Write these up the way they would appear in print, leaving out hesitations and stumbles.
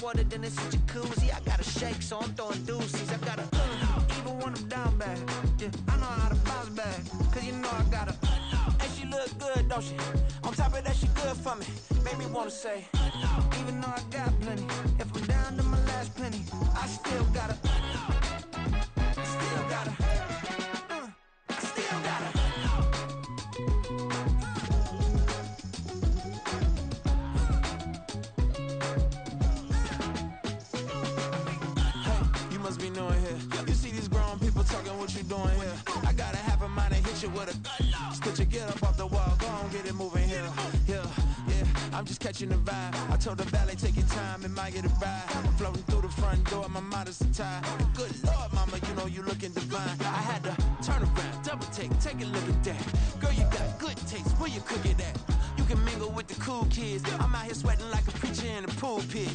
water, then it's a jacuzzi. I gotta shake, so I'm throwing deuces. I gotta, even when I'm down bad. Yeah, I know how to bounce back, cause you know I gotta. And she look good, don't she? On top of that, she good for me. Made me wanna say, even though I got plenty, if I'm down to my last penny, I still gotta. Still gotta. I still gotta. Hey, you must be new in here. You see these grown people talking, what you doing here? I gotta have a mind to hit you with a stitch you, get up off the wall, go on, get it moving here. Yeah, I'm just catching the vibe. I told the valet, take your time, it might get a ride. I'm floating through the front door, my modest attire. Good Lord, mama, you know you looking divine. I had to turn around, double take a look at that. Girl, you got good taste, where you cook it at? You can mingle with the cool kids. I'm out here sweating like a preacher in a pool pit.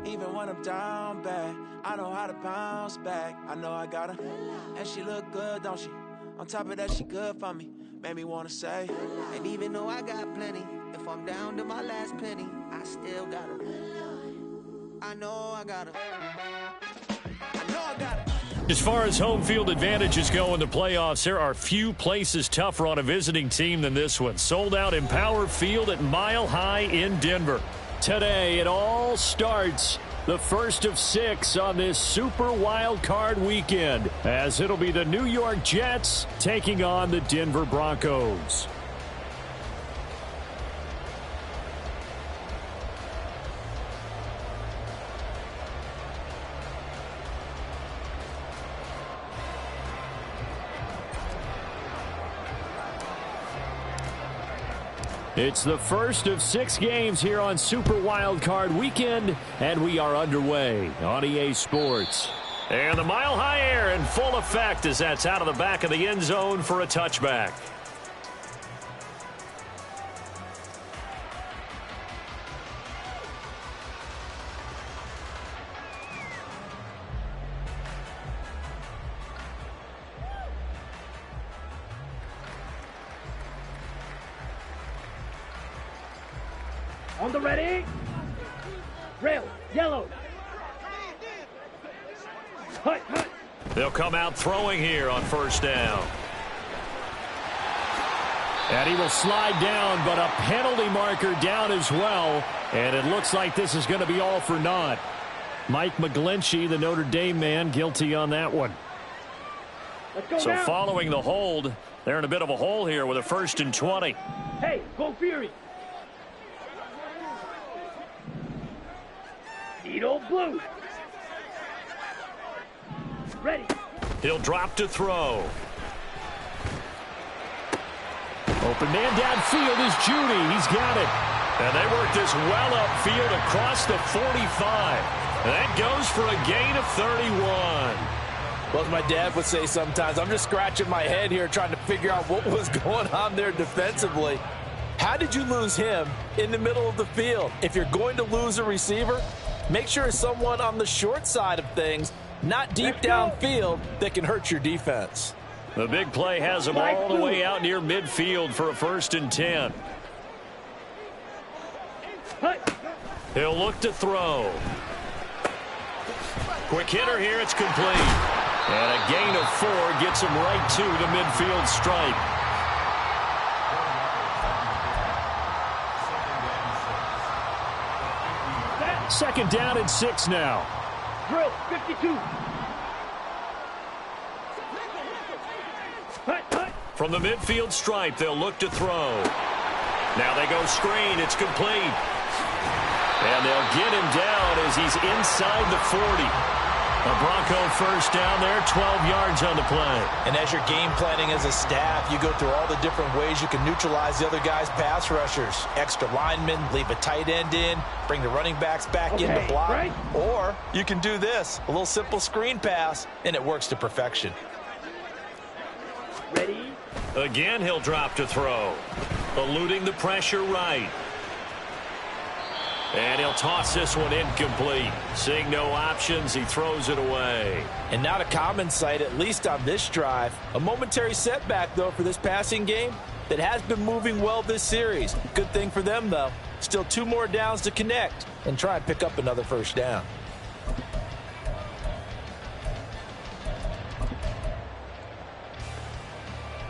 Even when I'm down bad, I know how to bounce back. I know I got her, and she look good, don't she? On top of that, she good for me. Made me wanna say, and even though I got plenty, if I'm down to my last penny, I still got her. I know I got her. I know I got her. As far as home field advantages go in the playoffs, there are few places tougher on a visiting team than this one. Sold out Empower Field at Mile High in Denver. Today, it all starts. The first of 6 on this Super Wild Card weekend, as it'll be the New York Jets taking on the Denver Broncos. It's the first of 6 games here on Super Wild Card Weekend, and we are underway on EA Sports. And the Mile High air in full effect as that's out of the back of the end zone for a touchback. On the ready. Rail, yellow. Hut, hut. They'll come out throwing here on first down. And he will slide down, but a penalty marker down as well. And it looks like this is going to be all for naught. Mike McGlinchey, the Notre Dame man, guilty on that one. So down. Following the hold, they're in a bit of a hole here with a 1st and 20. Hey, go Fury. Edo Blue. Ready. He'll drop to throw. Open man downfield is Judy. He's got it. And they work this well upfield across the 45. That goes for a gain of 31. Well, as my dad would say sometimes, I'm just scratching my head here trying to figure out what was going on there defensively. How did you lose him in the middle of the field? If you're going to lose a receiver, make sure it's someone on the short side of things, not deep downfield, that can hurt your defense. The big play has him all the way out near midfield for a 1st and 10. He'll look to throw. Quick hitter here, it's complete. And a gain of 4 gets him right to the midfield stripe. Second down and 6 now. Drill, 52. From the midfield stripe, they'll look to throw. Now they go screen. It's complete. And they'll get him down as he's inside the 40. A Bronco first down there, 12 yards on the play. And as you're game planning as a staff, you go through all the different ways you can neutralize the other guy's pass rushers. Extra linemen, leave a tight end in, bring the running backs back in to block. Right. Or you can do this, a little simple screen pass, and it works to perfection. Ready. Again, he'll drop to throw. Eluding the pressure right. And he'll toss this one incomplete. Seeing no options, he throws it away. And not a common sight, at least on this drive. A momentary setback, though, for this passing game that has been moving well this series. Good thing for them, though. Still 2 more downs to connect and try and pick up another first down.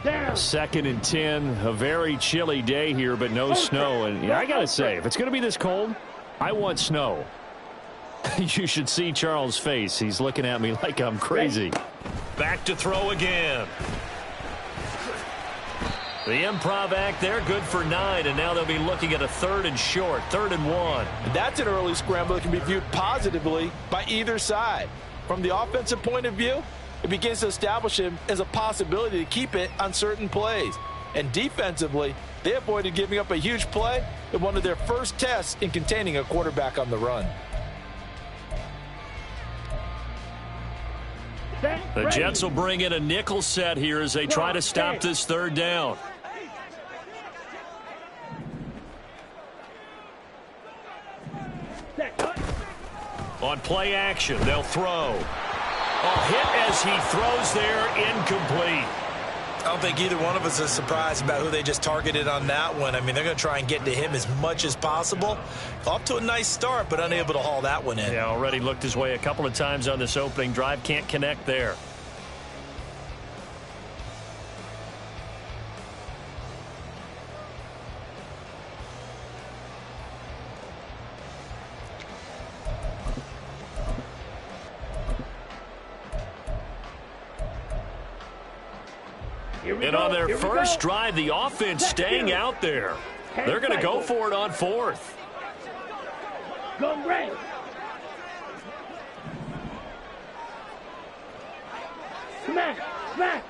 Down. 2nd and 10, a very chilly day here, but no snow. And yeah, I got to say, if it's going to be this cold, I want snow. You should see Charles' face. He's looking at me like I'm crazy. Back to throw again. The improv act there, good for 9, and now they'll be looking at a 3rd and short, 3rd and 1. And that's an early scramble that can be viewed positively by either side. From the offensive point of view, it begins to establish him as a possibility to keep it on certain plays. And defensively, they avoided giving up a huge play in one of their first tests in containing a quarterback on the run. The Jets will bring in a nickel set here as they try to stop this 3rd down. On play action, they'll throw. A hit as he throws there, incomplete. I don't think either one of us is surprised about who they just targeted on that one. I mean, they're going to try and get to him as much as possible. Off to a nice start, but unable to haul that one in. Yeah, already looked his way a couple of times on this opening drive. Can't connect there. And on their first drive, the offense staying out there. They're going to go for it on 4th. Go ready. Smack, smack.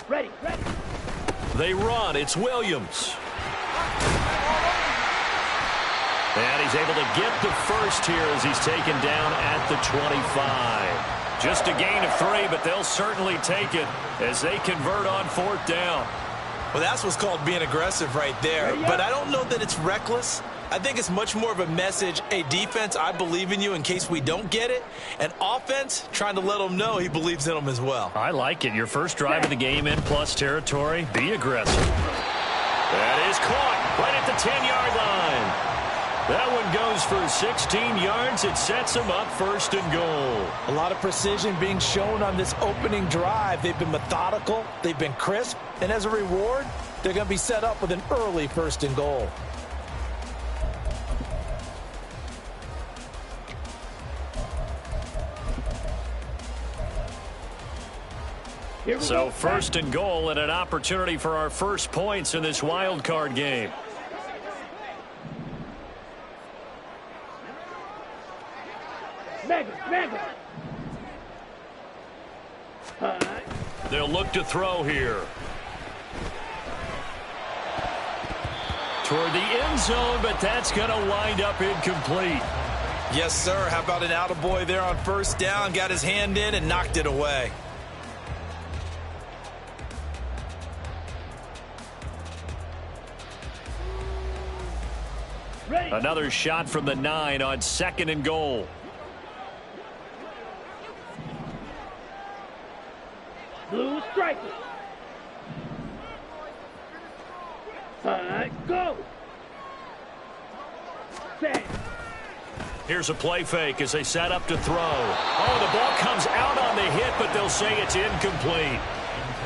Ready, ready. They run. It's Williams. And he's able to get the first here as he's taken down at the 25. Just a gain of 3, but they'll certainly take it as they convert on 4th down. Well, that's what's called being aggressive right there. But I don't know that it's reckless. I think it's much more of a message, hey, defense, I believe in you in case we don't get it. And offense, trying to let them know he believes in them as well. I like it. Your first drive of the game in plus territory. Be aggressive. That is caught right at the 10-yard line. That one goes for 16 yards. It sets them up 1st and goal. A lot of precision being shown on this opening drive. They've been methodical. They've been crisp. And as a reward, they're going to be set up with an early 1st and goal. So 1st and goal and an opportunity for our first points in this wild card game. Mega. They'll look to throw here. Toward the end zone, but that's going to wind up incomplete. Yes, sir. How about an attaboy there on 1st down? Got his hand in and knocked it away. Ready. Another shot from the 9 on 2nd and goal. Blue striker. Go. Set. Here's a play fake as they set up to throw. Oh, the ball comes out on the hit, but they'll say it's incomplete.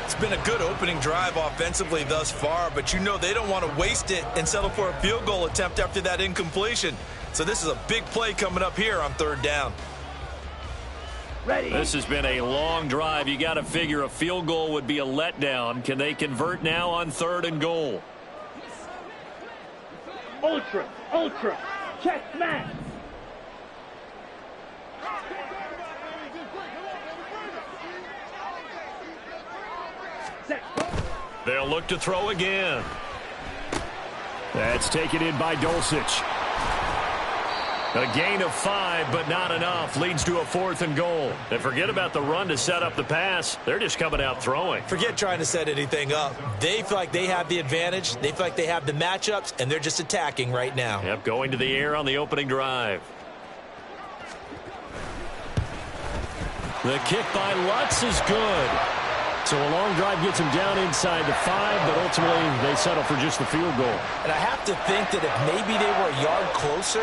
It's been a good opening drive offensively thus far, but you know they don't want to waste it and settle for a field goal attempt after that incompletion. So this is a big play coming up here on 3rd down. Ready. This has been a long drive. You got to figure a field goal would be a letdown. Can they convert now on 3rd and goal? Ultra. Check smash. Set. They'll look to throw again. That's taken in by Dulcich. A gain of 5, but not enough. Leads to a 4th and goal. And forget about the run to set up the pass. They're just coming out throwing. Forget trying to set anything up. They feel like they have the advantage. They feel like they have the matchups, and they're just attacking right now. Yep, going to the air on the opening drive. The kick by Lutz is good. So a long drive gets them down inside the 5, but ultimately they settle for just the field goal. And I have to think that if maybe they were a yard closer,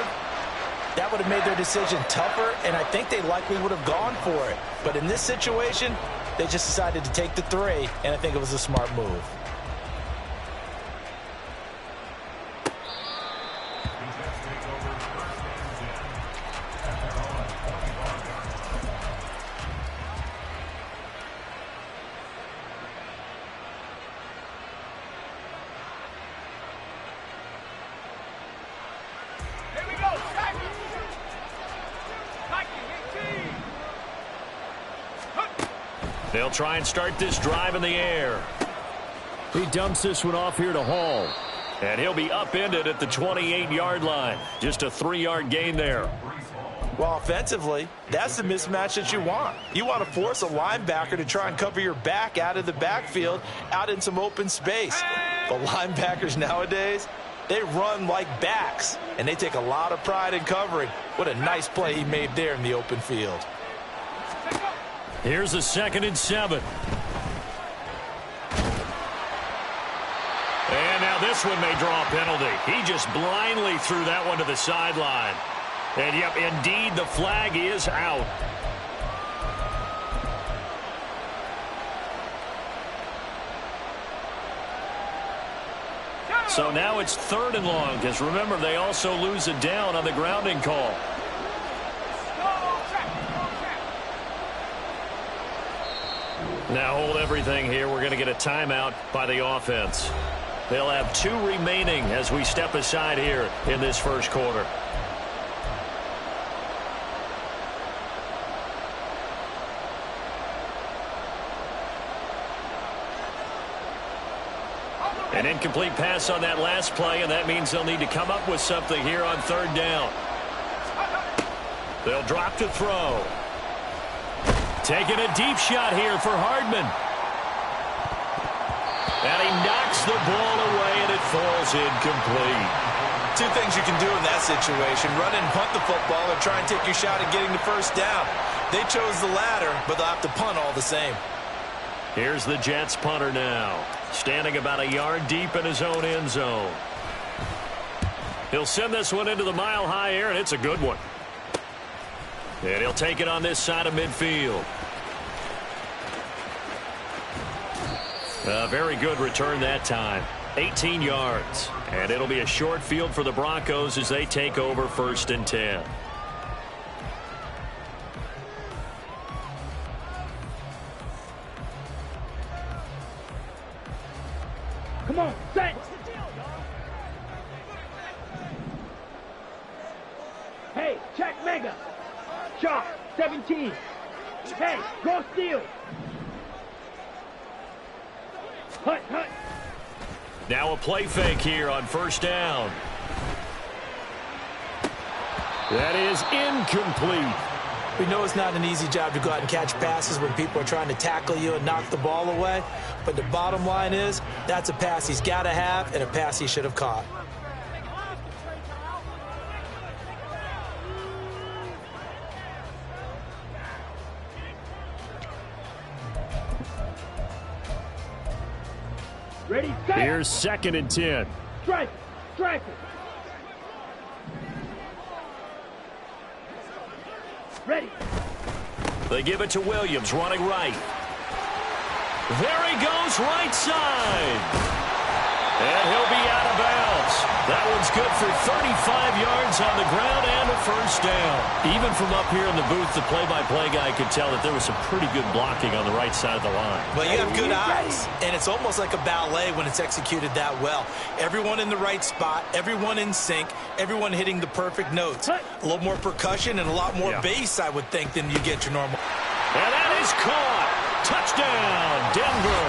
that would have made their decision tougher, and I think they likely would have gone for it. But in this situation, they just decided to take the 3, and I think it was a smart move. They'll try and start this drive in the air. He dumps this one off here to Hall. And he'll be upended at the 28-yard line. Just a 3-yard gain there. Well, offensively, that's the mismatch that you want. You want to force a linebacker to try and cover your back out of the backfield, out in some open space. The linebackers nowadays, they run like backs, and they take a lot of pride in covering. What a nice play he made there in the open field. Here's a 2nd and 7. And now this one may draw a penalty. He just blindly threw that one to the sideline. And, yep, indeed, the flag is out. So now it's 3rd and long, because remember, they also lose it down on the grounding call. Now hold everything here. We're going to get a timeout by the offense. They'll have 2 remaining as we step aside here in this first quarter. An incomplete pass on that last play, and that means they'll need to come up with something here on 3rd down. They'll drop to throw. Taking a deep shot here for Hardman. And he knocks the ball away, and it falls incomplete. 2 things you can do in that situation: run and punt the football, or try and take your shot at getting the first down. They chose the latter, but they'll have to punt all the same. Here's the Jets punter now, standing about a yard deep in his own end zone. He'll send this one into the mile-high air, and it's a good one. And he'll take it on this side of midfield. A very good return that time. 18 yards. And it'll be a short field for the Broncos as they take over 1st and 10. Come on, set. Hey, check Mega. Chalk, 17. Hey, go steal. Hut, hut. Now a play fake here on 1st down. That is incomplete. We know it's not an easy job to go out and catch passes when people are trying to tackle you and knock the ball away. But the bottom line is, that's a pass he's got to have and a pass he should have caught. Ready, set. Here's 2nd and 10. Strike, strike. Ready. They give it to Williams, running right. There he goes, right side. And he'll be out of bounds. That one's good for 35 yards on the ground and a 1st down. Even from up here in the booth, the play-by-play guy could tell that there was some pretty good blocking on the right side of the line. Well, you have good eyes, and it's almost like a ballet when it's executed that well. Everyone in the right spot, everyone in sync, everyone hitting the perfect notes. A little more percussion and a lot more bass, I would think, than you get your normal. And that is caught. Touchdown, Denver.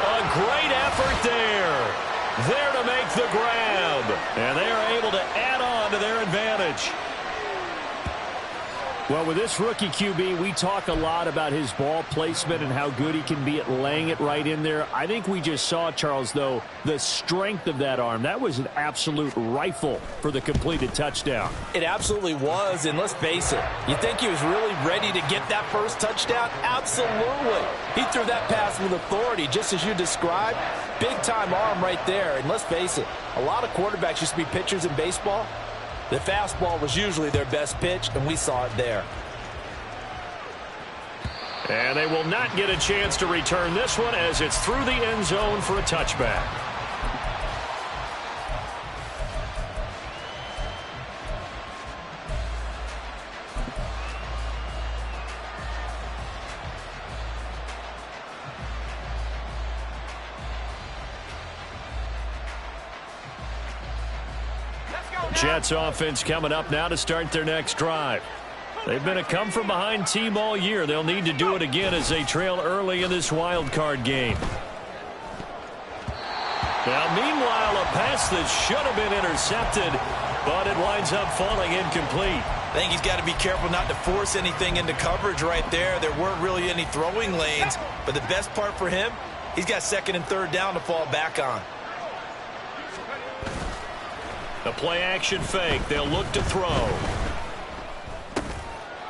A great effort there. There to make the grab. And they are able to add on to their advantage. Well, with this rookie QB, we talk a lot about his ball placement and how good he can be at laying it right in there. I think we just saw, Charles, though, the strength of that arm. That was an absolute rifle for the completed touchdown. It absolutely was, and let's face it, you think he was really ready to get that first touchdown? Absolutely. He threw that pass with authority, just as you described. Big-time arm right there, and let's face it, a lot of quarterbacks used to be pitchers in baseball. The fastball was usually their best pitch, and we saw it there. And they will not get a chance to return this one as it's through the end zone for a touchback. Jets offense coming up now to start their next drive. They've been a come-from-behind team all year. They'll need to do it again as they trail early in this wild card game. Now, meanwhile, a pass that should have been intercepted, but it winds up falling incomplete. I think he's got to be careful not to force anything into coverage right there. There weren't really any throwing lanes, but the best part for him, he's got second and third down to fall back on. The play-action fake. They'll look to throw.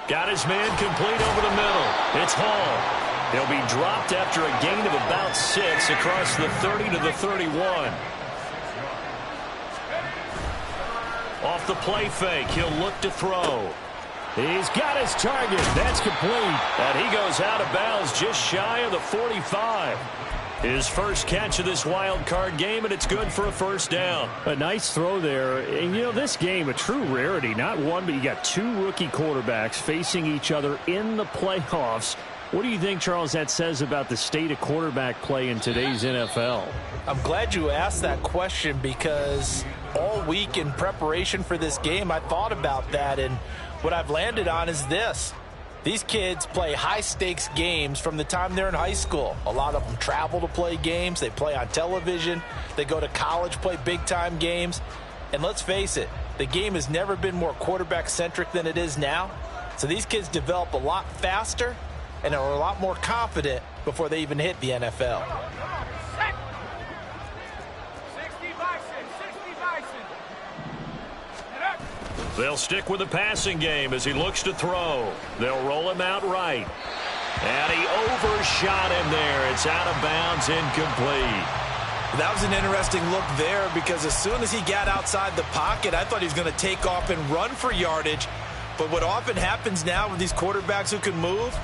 Got his man complete over the middle. It's Hall. He'll be dropped after a gain of about 6 across the 30 to the 31. Off the play fake, he'll look to throw. He's got his target. That's complete. And he goes out of bounds just shy of the 45. His first catch of this wild card game, and it's good for a first down. A nice throw there. And, you know, this game, a true rarity. Not one, but you got two rookie quarterbacks facing each other in the playoffs. What do you think, Charles, that says about the state of quarterback play in today's NFL? I'm glad you asked that question because all week in preparation for this game, I thought about that, and what I've landed on is this. These kids play high-stakes games from the time they're in high school. A lot of them travel to play games. They play on television. They go to college, play big-time games. And let's face it, the game has never been more quarterback-centric than it is now. So these kids develop a lot faster and are a lot more confident before they even hit the NFL. They'll stick with the passing game as he looks to throw. They'll roll him out right. And he overshot him there. It's out of bounds, incomplete. That was an interesting look there because as soon as he got outside the pocket, I thought he was going to take off and run for yardage. But what often happens now with these quarterbacks who can move,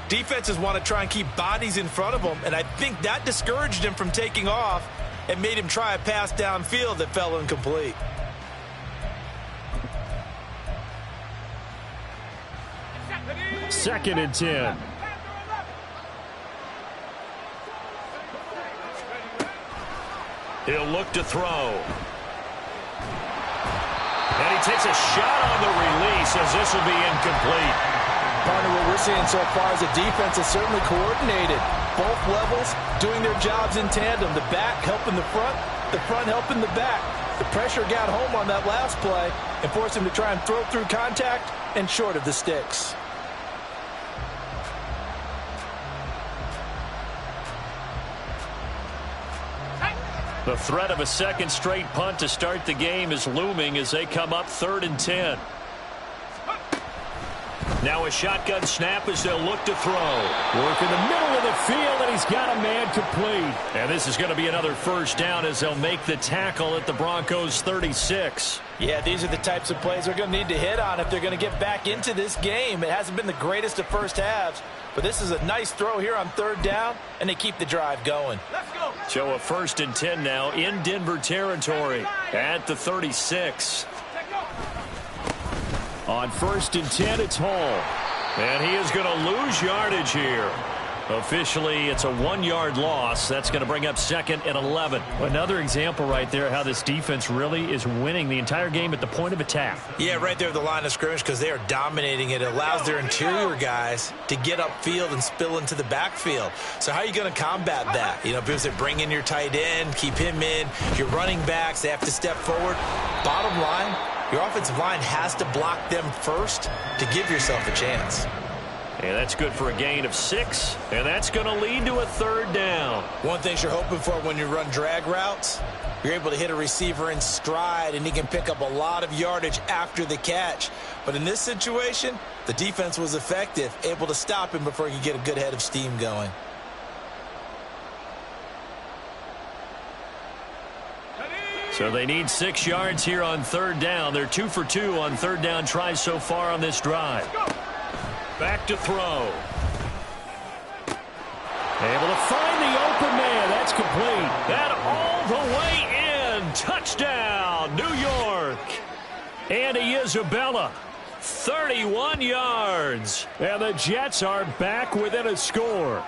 defenses want to try and keep bodies in front of them, and I think that discouraged him from taking off and made him try a pass downfield that fell incomplete. Second and 10. He'll look to throw. And he takes a shot on the release as this will be incomplete. Part of what we're seeing so far is the defense is certainly coordinated. Both levels doing their jobs in tandem. The back helping the front helping the back. The pressure got home on that last play and forced him to try and throw through contact and short of the sticks. The threat of a second straight punt to start the game is looming as they come up 3rd and 10. Now a shotgun snap as they'll look to throw. Work in the middle of the field, and he's got a man complete. And this is going to be another first down as they'll make the tackle at the Broncos' 36. Yeah, these are the types of plays they're going to need to hit on if they're going to get back into this game. It hasn't been the greatest of first halves, but this is a nice throw here on 3rd down, and they keep the drive going. Let's go. So a 1st and 10 now in Denver territory at the 36. On 1st and 10, it's Hall. And he is going to lose yardage here. Officially, it's a 1-yard loss. That's going to bring up 2nd and 11. Another example right there how this defense really is winning the entire game at the point of attack. Yeah, right there at the line of scrimmage because they are dominating it. It allows their interior guys to get upfield and spill into the backfield. So how are you going to combat that? You know, because they bring in your tight end, keep him in. Your running backs, they have to step forward. Bottom line, Your offensive line has to block them first to give yourself a chance. And that's good for a gain of 6, and that's going to lead to a 3rd down. One thing you're hoping for when you run drag routes, you're able to hit a receiver in stride, and he can pick up a lot of yardage after the catch. But in this situation, the defense was effective, able to stop him before he could get a good head of steam going. So they need 6 yards here on 3rd down. They're 2 for 2 on 3rd down tries so far on this drive. Back to throw. Able to find the open man. That's complete. That all the way in. Touchdown, New York. Andy Isabella, 31 yards. And the Jets are back within a score.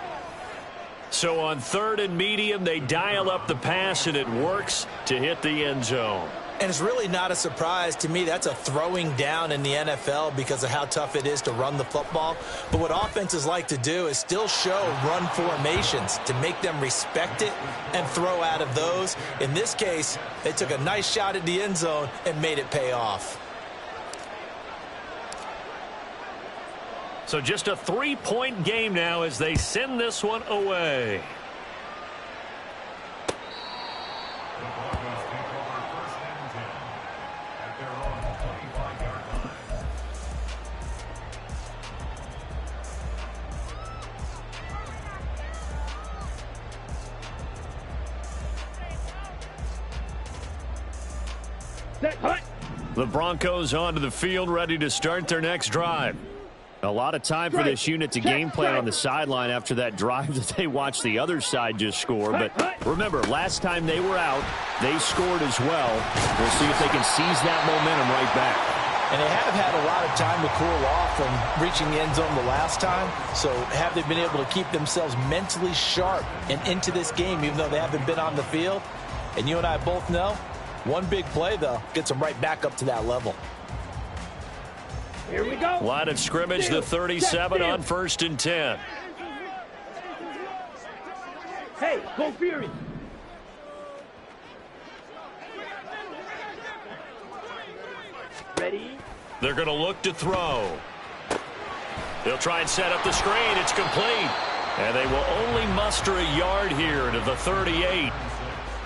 So on 3rd and medium, they dial up the pass, and it works to hit the end zone. And it's really not a surprise to me. That's a throwing down in the NFL because of how tough it is to run the football. But what offenses like to do is still show run formations to make them respect it and throw out of those. In this case, they took a nice shot at the end zone and made it pay off. So just a 3-point game now as they send this one away. The Broncos onto the field, ready to start their next drive. A lot of time for this unit to game plan on the sideline after that drive that they watched the other side just score. But remember, last time they were out, they scored as well. We'll see if they can seize that momentum right back. And they have had a lot of time to cool off from reaching the end zone the last time. So have they been able to keep themselves mentally sharp and into this game, even though they haven't been on the field? And you and I both know, one big play, though, gets them right back up to that level. Here we go. Line of scrimmage, the 37 on 1st and 10. Hey, go Fury. Ready? They're going to look to throw. They'll try and set up the screen. It's complete. And they will only muster a yard here to the 38.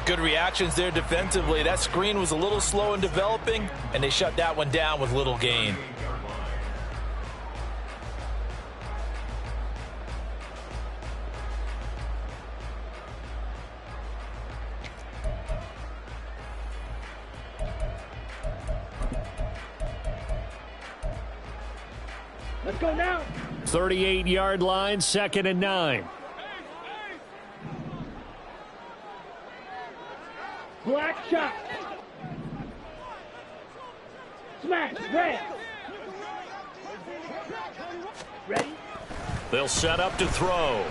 Good reactions there defensively. That screen was a little slow in developing, and they shut that one down with little gain. Let's go now. 38-yard line, 2nd and 9. Black shot. Smash. Red. Ready? They'll set up to throw.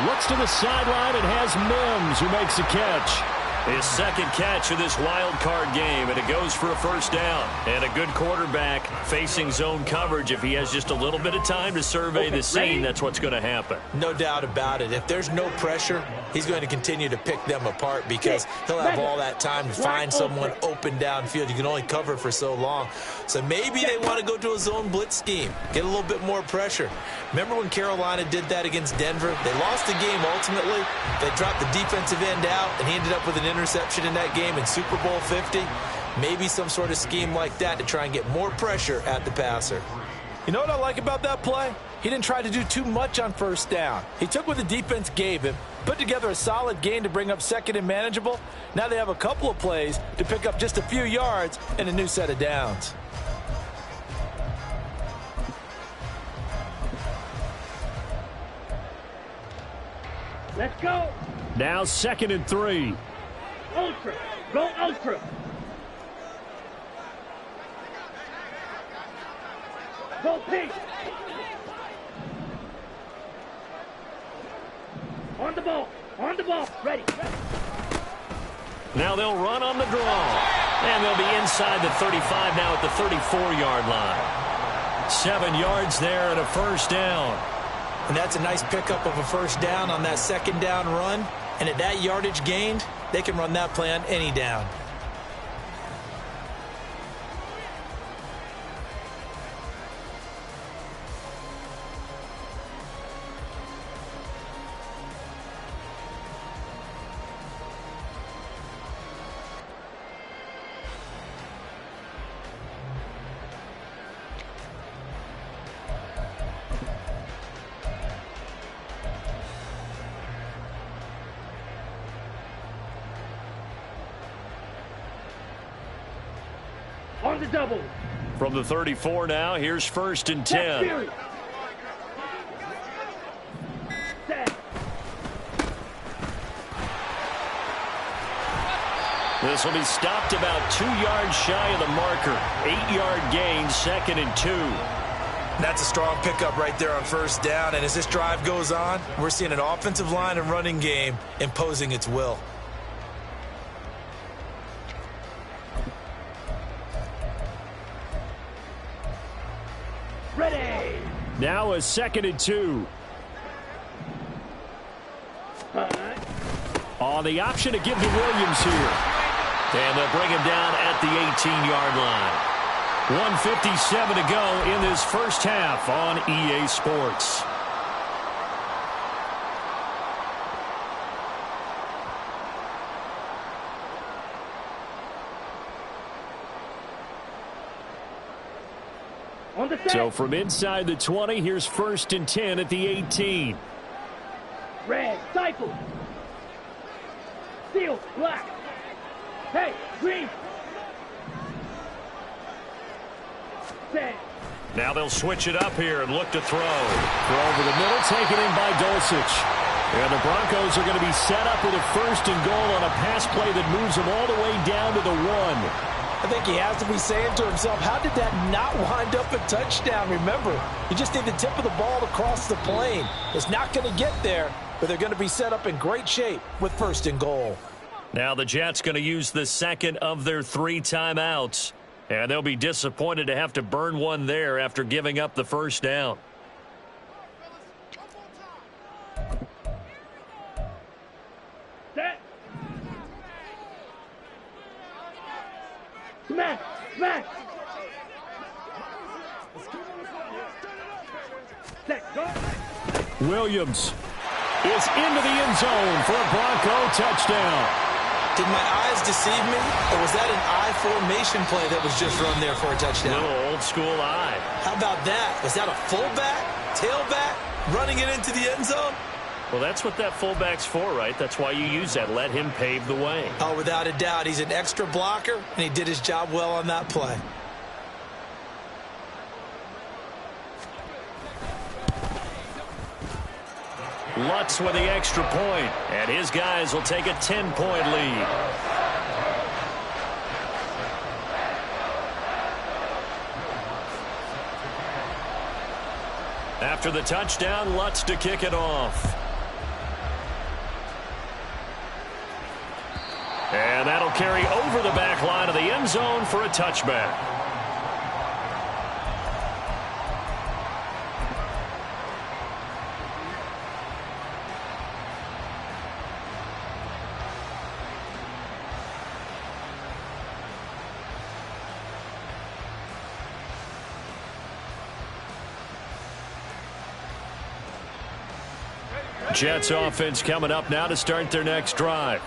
Looks to the sideline and has Mims who makes a catch. His 2nd catch of this wild card game, and it goes for a 1st down. And a good quarterback facing zone coverage. If he has just a little bit of time to survey the scene, that's what's going to happen. No doubt about it. If there's no pressure, he's going to continue to pick them apart because he'll have all that time to find someone open downfield. You can only cover for so long. So maybe they want to go to a zone blitz scheme, get a little bit more pressure. Remember when Carolina did that against Denver? They lost the game ultimately. They dropped the defensive end out, and he ended up with an interception in that game in Super Bowl 50. Maybe some sort of scheme like that to try and get more pressure at the passer. You know what I like about that play? He didn't try to do too much on 1st down. He took what the defense gave him, put together a solid gain to bring up 2nd and manageable. Now they have a couple of plays to pick up just a few yards and a new set of downs. Let's go. Now 2nd and 3. Ultra. Go ultra. Go pink. On the ball. On the ball. Ready. Now they'll run on the draw. And they'll be inside the 35 now at the 34-yard line. 7 yards there and a 1st down. And that's a nice pickup of a 1st down on that 2nd down run. And at that yardage gained, they can run that play on any down. On the double. From the 34 now, here's 1st and 10. Set. This will be stopped about 2 yards shy of the marker. 8-yard gain, 2nd and 2. That's a strong pickup right there on 1st down. And as this drive goes on, we're seeing an offensive line and running game imposing its will. Ready. Now a 2nd and 2. On the option to give to Williams here. And they'll bring him down at the 18-yard line. 1:57 to go in this first half on EA Sports. On the set. So from inside the 20, here's 1st and 10 at the 18. Red, cycle. Steel, black. Hey, green. Set. Now they'll switch it up here and look to throw. Throw over the middle, taken in by Dulcich. And the Broncos are going to be set up with a 1st and goal on a pass play that moves them all the way down to the 1. I think he has to be saying to himself, how did that not wind up a touchdown? Remember, you just need the tip of the ball to cross the plane. It's not going to get there, but they're going to be set up in great shape with 1st and goal. Now the Jets going to use the 2nd of their 3 timeouts. And they'll be disappointed to have to burn one there after giving up the 1st down. Set. Smash, smash. Set, go. Williams is into the end zone for a Bronco touchdown. Did my eyes deceive me, or was that an I formation play that was just run there for a touchdown? Little old school eye. How about that? Was that a fullback, tailback, running it into the end zone? Well, that's what that fullback's for, right? That's why you use that. Let him pave the way. Oh, without a doubt. He's an extra blocker, and he did his job well on that play. Lutz with the extra point, and his guys will take a 10-point lead. After the touchdown, Lutz to kick it off. And that'll carry over the back line of the end zone for a touchback. Jets offense coming up now to start their next drive.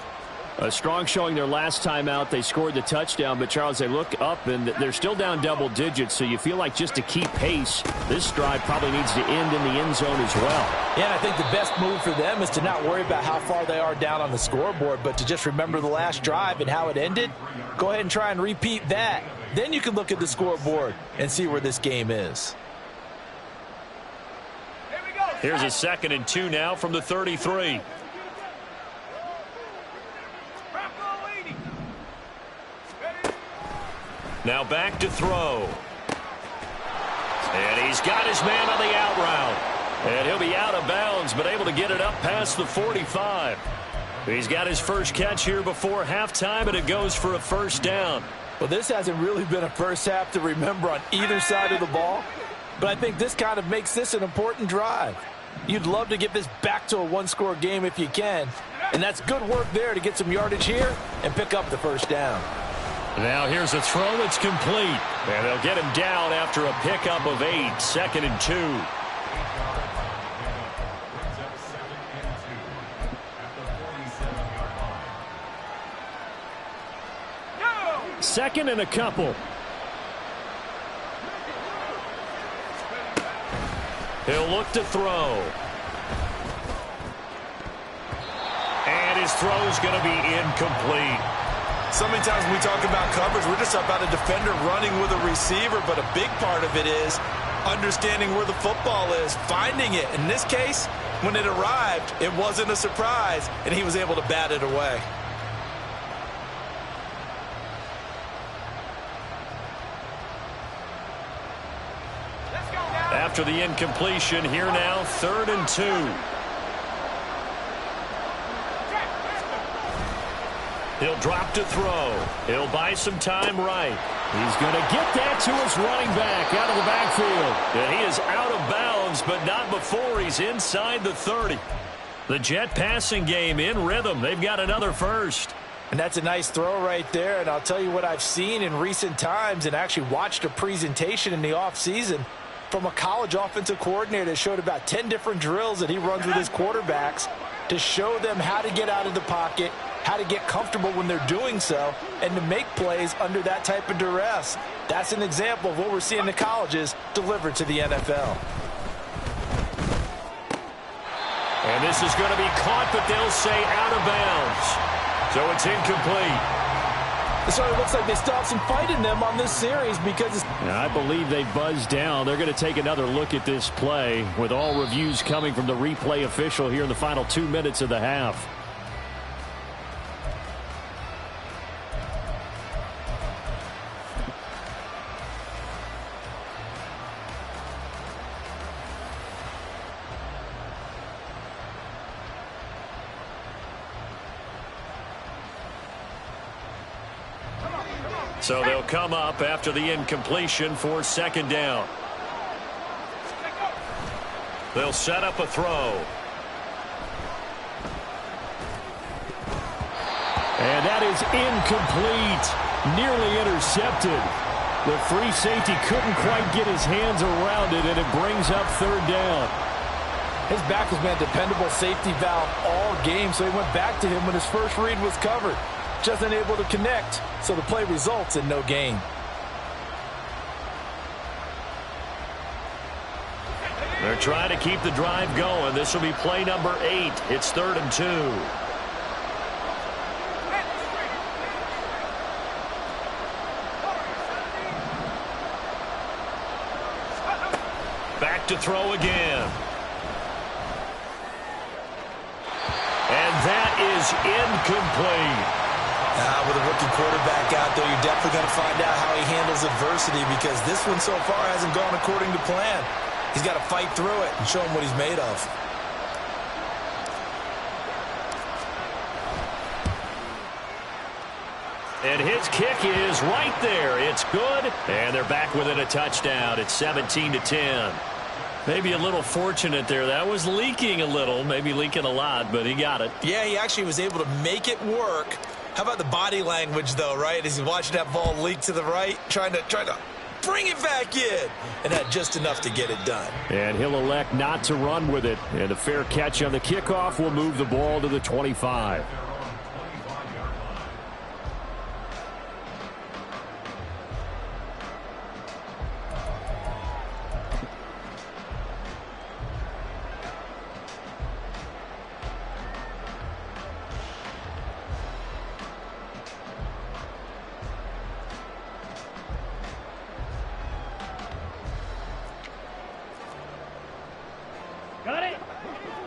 A strong showing their last time out. They scored the touchdown, but Charles, they look up and they're still down double digits, so you feel like just to keep pace, this drive probably needs to end in the end zone as well. Yeah, and I think the best move for them is to not worry about how far they are down on the scoreboard, but to just remember the last drive and how it ended. Go ahead and try and repeat that. Then you can look at the scoreboard and see where this game is. Here's a 2nd and 2 now from the 33. Now back to throw. And he's got his man on the out route. And he'll be out of bounds, but able to get it up past the 45. He's got his first catch here before halftime, and it goes for a 1st down. Well, this hasn't really been a first half to remember on either side of the ball. But I think this kind of makes this an important drive. You'd love to get this back to a one-score game if you can. And that's good work there to get some yardage here and pick up the first down. Now here's a throw that's complete. And they'll get him down after a pickup of 8, 2nd and 2. 2nd and a couple. He'll look to throw. And his throw's going to be incomplete. So many times when we talk about coverage, we're just about a defender running with a receiver, but a big part of it is understanding where the football is, finding it. In this case, when it arrived, it wasn't a surprise, and he was able to bat it away. After the incompletion, here now, 3rd and 2. He'll drop to throw. He'll buy some time right. He's going to get that to his running back out of the backfield. And he is out of bounds, but not before he's inside the 30. The Jet passing game in rhythm. They've got another first. And that's a nice throw right there. And I'll tell you what I've seen in recent times and actually watched a presentation in the offseason from a college offensive coordinator that showed about 10 different drills that he runs with his quarterbacks to show them how to get out of the pocket, how to get comfortable when they're doing so, and to make plays under that type of duress. That's an example of what we're seeing in the colleges delivered to the NFL. And this is going to be caught, but they'll say out of bounds. So it's incomplete. So it looks like they still have some fight in them on this series because I believe they buzzed down. They're going to take another look at this play with all reviews coming from the replay official here in the final 2 minutes of the half. So they'll come up after the incompletion for 2nd down. They'll set up a throw. And that is incomplete. Nearly intercepted. The free safety couldn't quite get his hands around it, and it brings up 3rd down. His back has been a dependable safety valve all game, so he went back to him when his first read was covered. Just unable to connect, so the play results in no gain. They're trying to keep the drive going. This will be play number 8. It's 3rd and 2. Back to throw again. And that is incomplete. With a rookie quarterback out there, you're definitely going to find out how he handles adversity because this one so far hasn't gone according to plan. He's got to fight through it and show him what he's made of. And his kick is right there. It's good. And they're back within a touchdown. It's 17-10. Maybe a little fortunate there. That was leaking a little, maybe leaking a lot, but he got it. Yeah, he actually was able to make it work. How about the body language, though, right? As he watched that ball leak to the right, trying to bring it back in, and had just enough to get it done. And he'll elect not to run with it. And a fair catch on the kickoff will move the ball to the 25.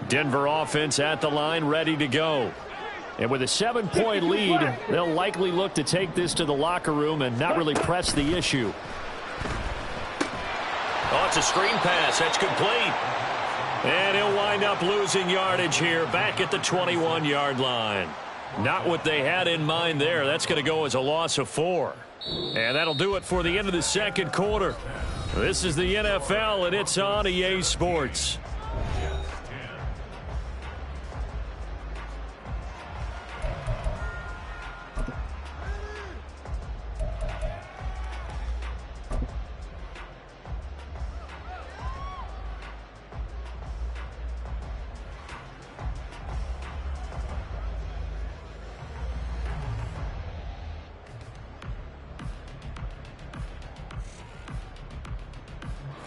Denver offense at the line, ready to go. And with a 7-point lead, they'll likely look to take this to the locker room and not really press the issue. Oh, it's a screen pass. That's complete. And he'll wind up losing yardage here back at the 21-yard line. Not what they had in mind there. That's going to go as a loss of 4. And that'll do it for the end of the 2nd quarter. This is the NFL, and it's on EA Sports.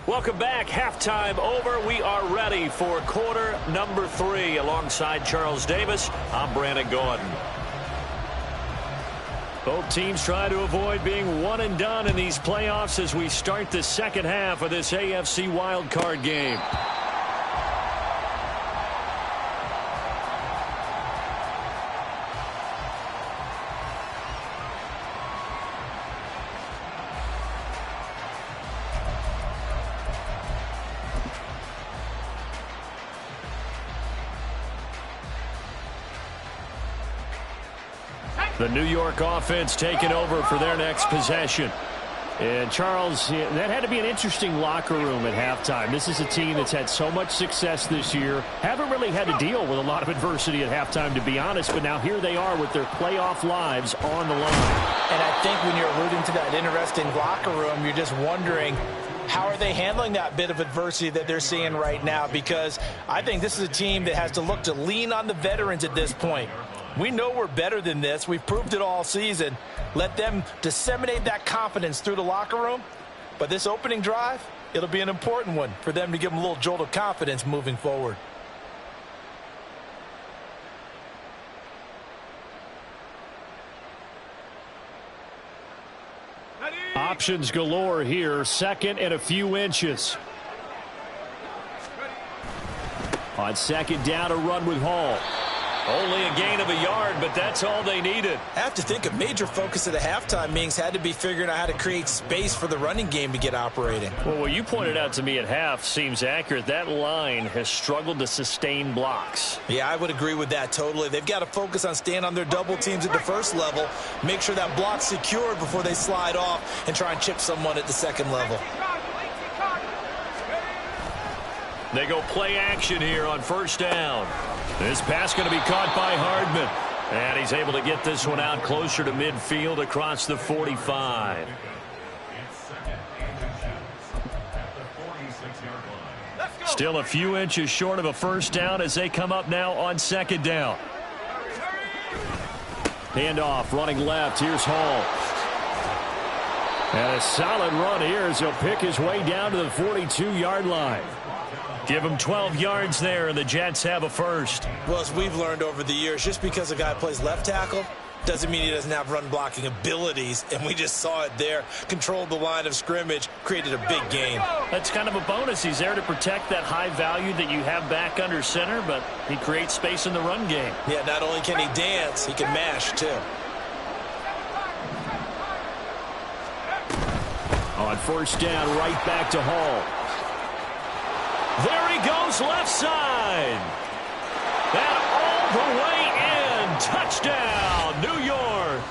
Welcome back. Halftime over. We are ready for quarter number 3. Alongside Charles Davis, I'm Brandon Gordon. Both teams try to avoid being one and done in these playoffs as we start the second half of this AFC wildcard game. The New York offense taking over for their next possession. And Charles, that had to be an interesting locker room at halftime. This is a team that's had so much success this year. Haven't really had to deal with a lot of adversity at halftime, to be honest. But now here they are with their playoff lives on the line. And I think when you're alluding to that interesting locker room, you're just wondering, how are they handling that bit of adversity that they're seeing right now? Because I think this is a team that has to look to lean on the veterans at this point. We know we're better than this. We've proved it all season. Let them disseminate that confidence through the locker room. But this opening drive, it'll be an important one for them to give them a little jolt of confidence moving forward. Options galore here. Second and a few inches. On second down, a run with Hall. Only a gain of a yard, but that's all they needed. I have to think a major focus of the halftime meetings had to be figuring out how to create space for the running game to get operating. Well, what you pointed out to me at half seems accurate. That line has struggled to sustain blocks. Yeah, I would agree with that totally. They've got to focus on staying on their double teams at the first level, make sure that block's secured before they slide off and try and chip someone at the second level. They go play action here on first down. This pass going to be caught by Hardman. And he's able to get this one out closer to midfield across the 45. Still a few inches short of a first down as they come up now on second down. Handoff running left. Here's Hall. And a solid run here as he'll pick his way down to the 42-yard line. Give him 12 yards there, and the Jets have a first. Well, as we've learned over the years, just because a guy plays left tackle doesn't mean he doesn't have run-blocking abilities, and we just saw it there. Controlled the line of scrimmage, created a big gain. That's kind of a bonus. He's there to protect that high value that you have back under center, but he creates space in the run game. Yeah, not only can he dance, he can mash, too. On first down, right back to Hall. There he goes, left side. And all the way in. Touchdown, New York.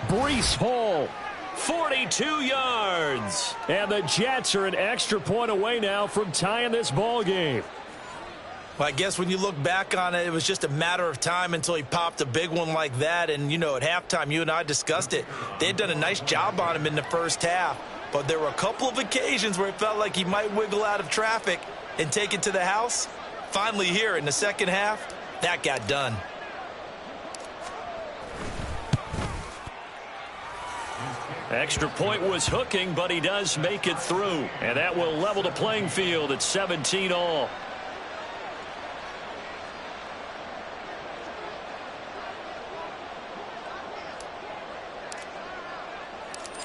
Breece Hall, 42 yards. And the Jets are an extra point away now from tying this ball game. Well, I guess when you look back on it, it was just a matter of time until he popped a big one like that. And, you know, at halftime, you and I discussed it. They had done a nice job on him in the first half. But there were a couple of occasions where it felt like he might wiggle out of traffic and take it to the house. Finally here in the second half, that got done. Extra point was hooking, but he does make it through. And that will level the playing field at 17 all.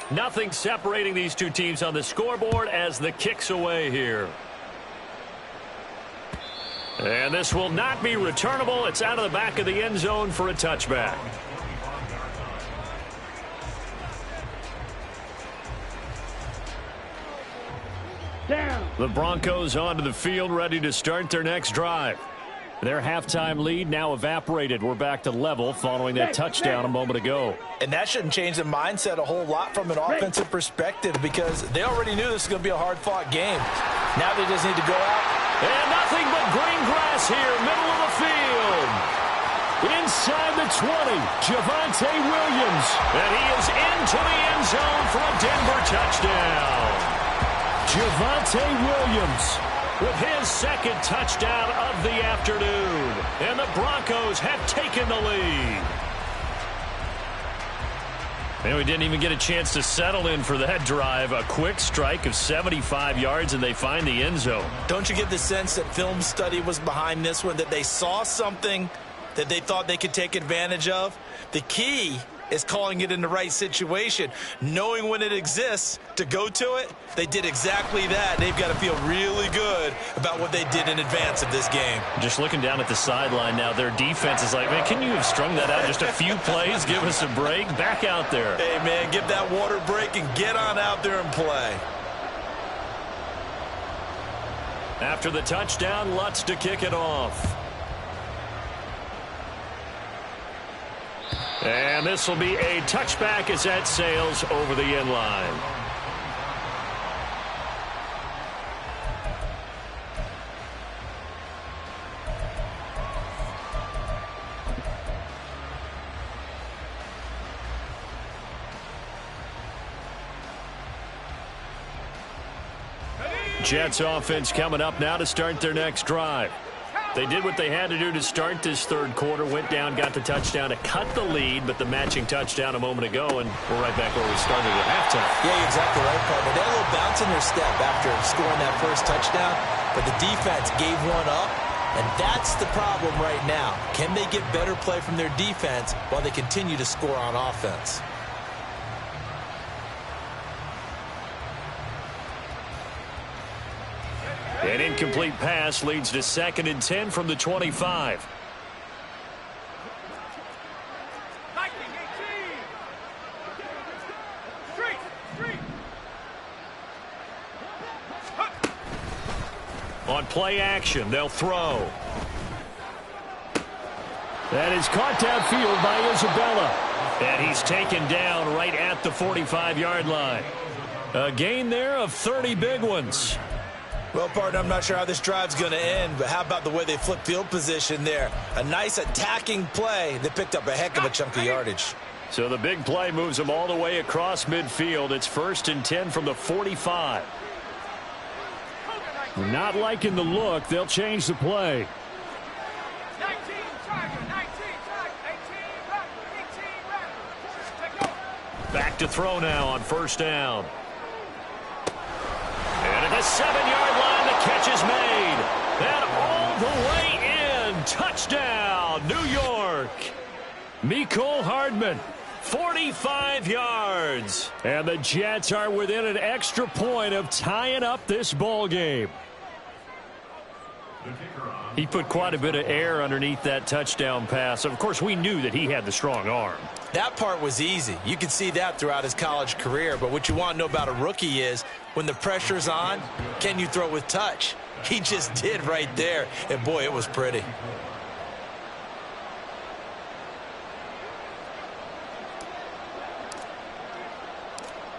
Nothing separating these two teams on the scoreboard as the kick's away here. And this will not be returnable. It's out of the back of the end zone for a touchback. Down. The Broncos onto the field, ready to start their next drive. Their halftime lead now evaporated. We're back to level following that touchdown a moment ago. And that shouldn't change the mindset a whole lot from an offensive perspective because they already knew this was going to be a hard-fought game. Now they just need to go out. And nothing but green grass here, middle of the field. Inside the 20, Javonte Williams. And he is into the end zone for a Denver touchdown. Javonte Williams with his second touchdown of the afternoon. And the Broncos have taken the lead. And we didn't even get a chance to settle in for that drive. A quick strike of 75 yards, and they find the end zone. Don't you get the sense that film study was behind this one, that they saw something that they thought they could take advantage of? The key is calling it in the right situation, knowing when it exists to go to it. They did exactly that. They've got to feel really good about what they did in advance of this game. Just looking down at the sideline now, their defense is like, man, can you have strung that out just a few plays? Give us a break. Back out there. Hey, man, give that water break and get on out there and play. After the touchdown, Lutz to kick it off. And this will be a touchback as that sails over the end line. Jets offense coming up now to start their next drive. They did what they had to do to start this third quarter, went down, got the touchdown to cut the lead, but the matching touchdown a moment ago, and we're right back where we started at halftime. Yeah, you're exactly right, partner. They had a little bounce in their step after scoring that first touchdown, but the defense gave one up, and that's the problem right now. Can they get better play from their defense while they continue to score on offense? An incomplete pass leads to 2nd and 10 from the 25. On play action, they'll throw. That is caught downfield by Isabella. And he's taken down right at the 45-yard line. A gain there of 30 big ones. Well, partner, I'm not sure how this drive's going to end, but how about the way they flipped field position there? A nice attacking play. They picked up a heck of a chunk of yardage. So the big play moves them all the way across midfield. It's 1st and 10 from the 45. Not liking the look. They'll change the play. 19, Tiger, 19, Tiger, 18, Back to throw now on 1st down. And at the 7-yard line, the catch is made. And all the way in. Touchdown, New York. Mecole Hardman, 45 yards. And the Jets are within an extra point of tying up this ball game. He put quite a bit of air underneath that touchdown pass. Of course, we knew that he had the strong arm. That part was easy. You could see that throughout his college career. But what you want to know about a rookie is when the pressure's on, can you throw with touch? He just did right there. And, boy, it was pretty.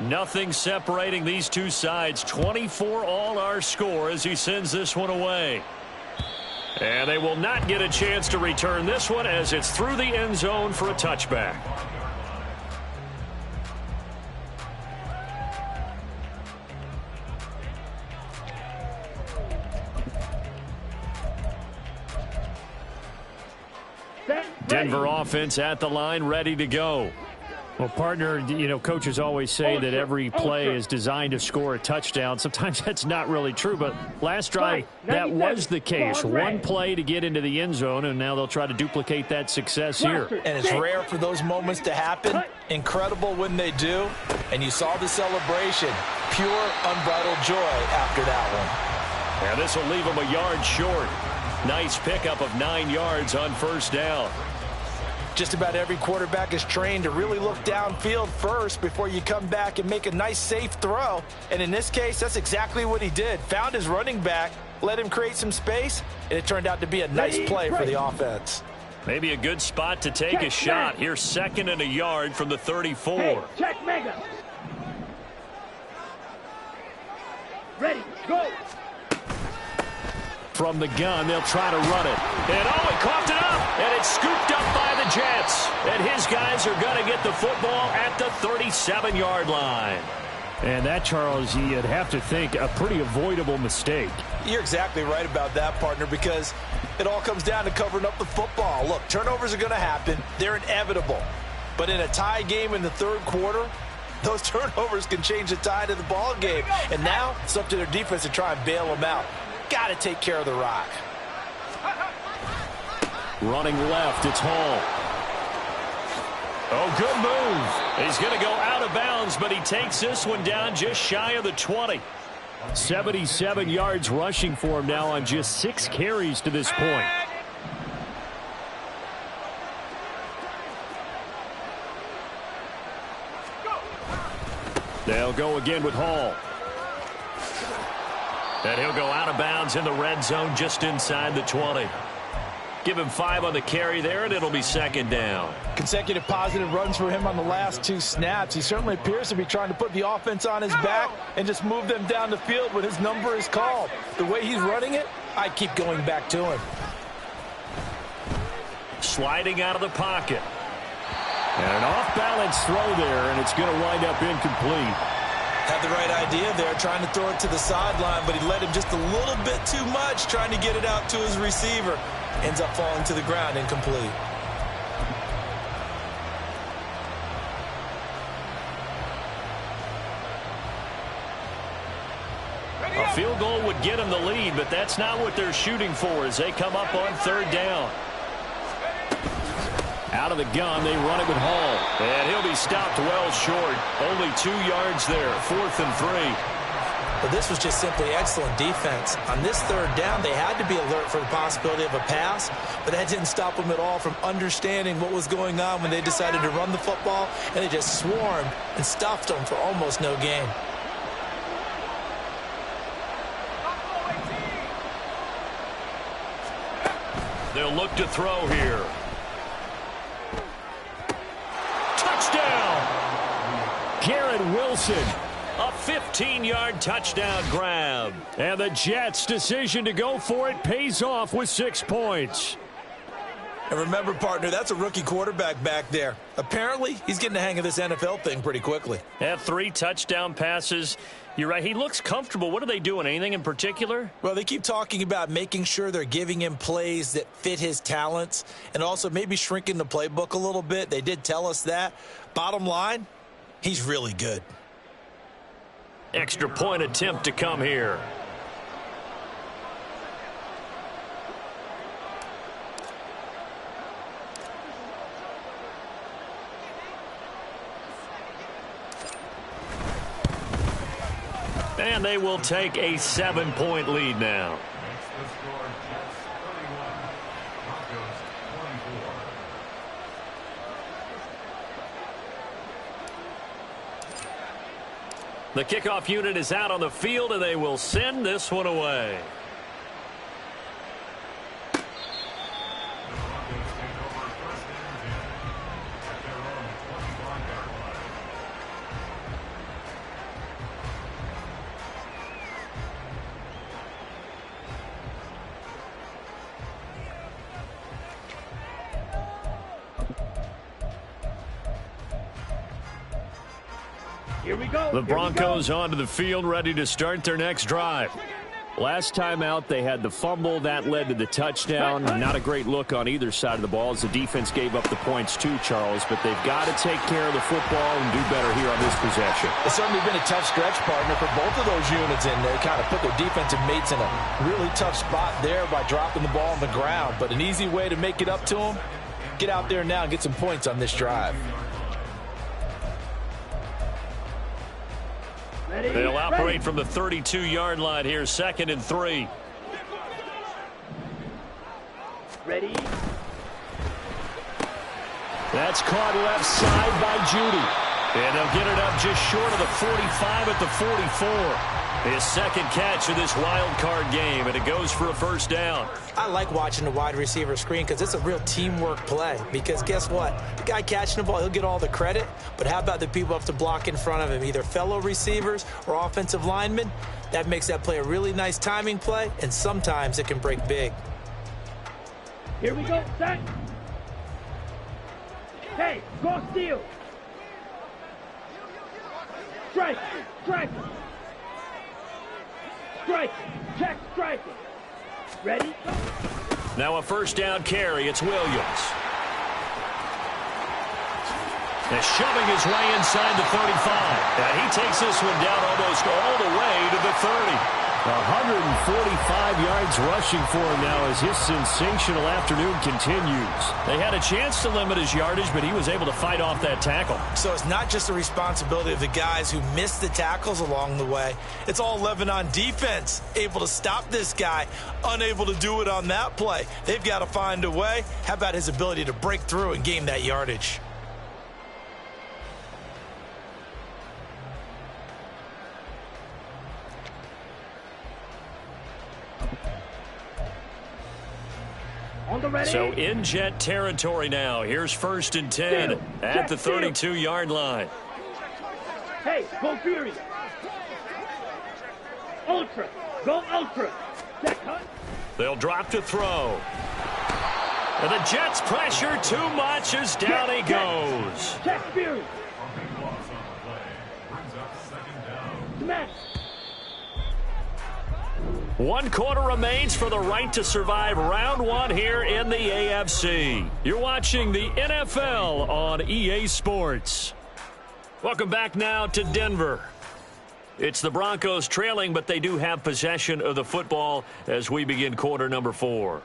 Nothing separating these two sides. 24 all our score as he sends this one away. And they will not get a chance to return this one as it's through the end zone for a touchback. Denver offense at the line, ready to go. Well, partner, you know, coaches always say that every play is designed to score a touchdown. Sometimes that's not really true, but last drive, that was the case. One play to get into the end zone, and now they'll try to duplicate that success here. And it's rare for those moments to happen. Incredible when they do. And you saw the celebration. Pure, unbridled joy after that one. And this will leave them a yard short. Nice pickup of 9 yards on 1st down. Just about every quarterback is trained to really look downfield first before you come back and make a nice, safe throw. And in this case, that's exactly what he did. Found his running back, let him create some space, and it turned out to be a nice play for the offense. Maybe a good spot to take a shot. Here's 2nd and a yard from the 34. Hey, check mega. Ready, go. From the gun, they'll try to run it. And he coughed it up, and it's scooped up by the Jets. And his guys are going to get the football at the 37-yard line. And that, Charles, you'd have to think a pretty avoidable mistake. You're exactly right about that, partner, because it all comes down to covering up the football. Look, turnovers are going to happen. They're inevitable. But in a tie game in the third quarter, those turnovers can change the tide of the ball game. And now it's up to their defense to try and bail them out. Got to take care of the rock. Running left, it's Hall. Oh, good move. He's going to go out of bounds, but he takes this one down just shy of the 20. 77 yards rushing for him now on just 6 carries to this point. They'll go again with Hall. And he'll go out of bounds in the red zone just inside the 20. Give him 5 on the carry there, and it'll be second down. Consecutive positive runs for him on the last 2 snaps. He certainly appears to be trying to put the offense on his back and just move them down the field when his number is called. The way he's running it, I keep going back to him. Sliding out of the pocket. And an off-balance throw there, and it's going to wind up incomplete. Had the right idea there, trying to throw it to the sideline, but he led him just a little bit too much, trying to get it out to his receiver. Ends up falling to the ground, incomplete. A field goal would get him the lead, but that's not what they're shooting for as they come up on third down. Out of the gun, they run it with Hall. And he'll be stopped well short. Only 2 yards there, 4th and 3. But this was just simply excellent defense. On this third down, they had to be alert for the possibility of a pass, but that didn't stop them at all from understanding what was going on when they decided to run the football, and they just swarmed and stuffed them for almost no gain. They'll look to throw here. Touchdown! Garrett Wilson. A 15-yard touchdown grab. And the Jets' decision to go for it pays off with 6 points. And remember, partner, that's a rookie quarterback back there. Apparently, he's getting the hang of this NFL thing pretty quickly. Had 3 touchdown passes. You're right, he looks comfortable. What are they doing? Anything in particular? Well, they keep talking about making sure they're giving him plays that fit his talents and also maybe shrinking the playbook a little bit. They did tell us that. Bottom line, he's really good. Extra point attempt to come here. And they will take a 7-point lead now. The kickoff unit is out on the field, and they will send this one away. Here we go. The Broncos onto the field, ready to start their next drive. Last time out, they had the fumble. That led to the touchdown. Not a great look on either side of the ball as the defense gave up the points too, Charles. But they've got to take care of the football and do better here on this possession. It's certainly been a tough stretch, partner, for both of those units, and they kind of put their defensive mates in a really tough spot there by dropping the ball on the ground. But an easy way to make it up to them, get out there now and get some points on this drive. They'll operate from the 32-yard line here, 2nd and 3. Ready? That's caught left side by Judy. And they'll get it up just short of the 45 at the 44. His second catch of this wild card game, and it goes for a first down. I like watching the wide receiver screen because it's a real teamwork play. Because guess what? The guy catching the ball, he'll get all the credit. But how about the people who have to block in front of him, either fellow receivers or offensive linemen? That makes that play a really nice timing play, and sometimes it can break big. Here we go. Set. Hey, go steal. Strike. Strike. Strike. Check. Strike. Ready? Go. Now a first down carry. It's Williams. And shoving his way inside the 35. And he takes this one down almost all the way to the 30. 145 yards rushing for him now as his sensational afternoon continues. They had a chance to limit his yardage, but he was able to fight off that tackle. So it's not just the responsibility of the guys who missed the tackles along the way. It's all 11 on defense, able to stop this guy, unable to do it on that play. They've got to find a way. How about his ability to break through and gain that yardage? So in Jet territory now. Here's 1st and 10 at the 32-yard line. Hey, go Fury. Ultra. Go Ultra. Check, cut. They'll drop to throw. And the Jets pressure too much as down he goes. Check Fury. Smash. 1 quarter remains for the right to survive round 1 here in the AFC. You're watching the NFL on EA Sports. Welcome back now to Denver. It's the Broncos trailing, but they do have possession of the football as we begin quarter number 4.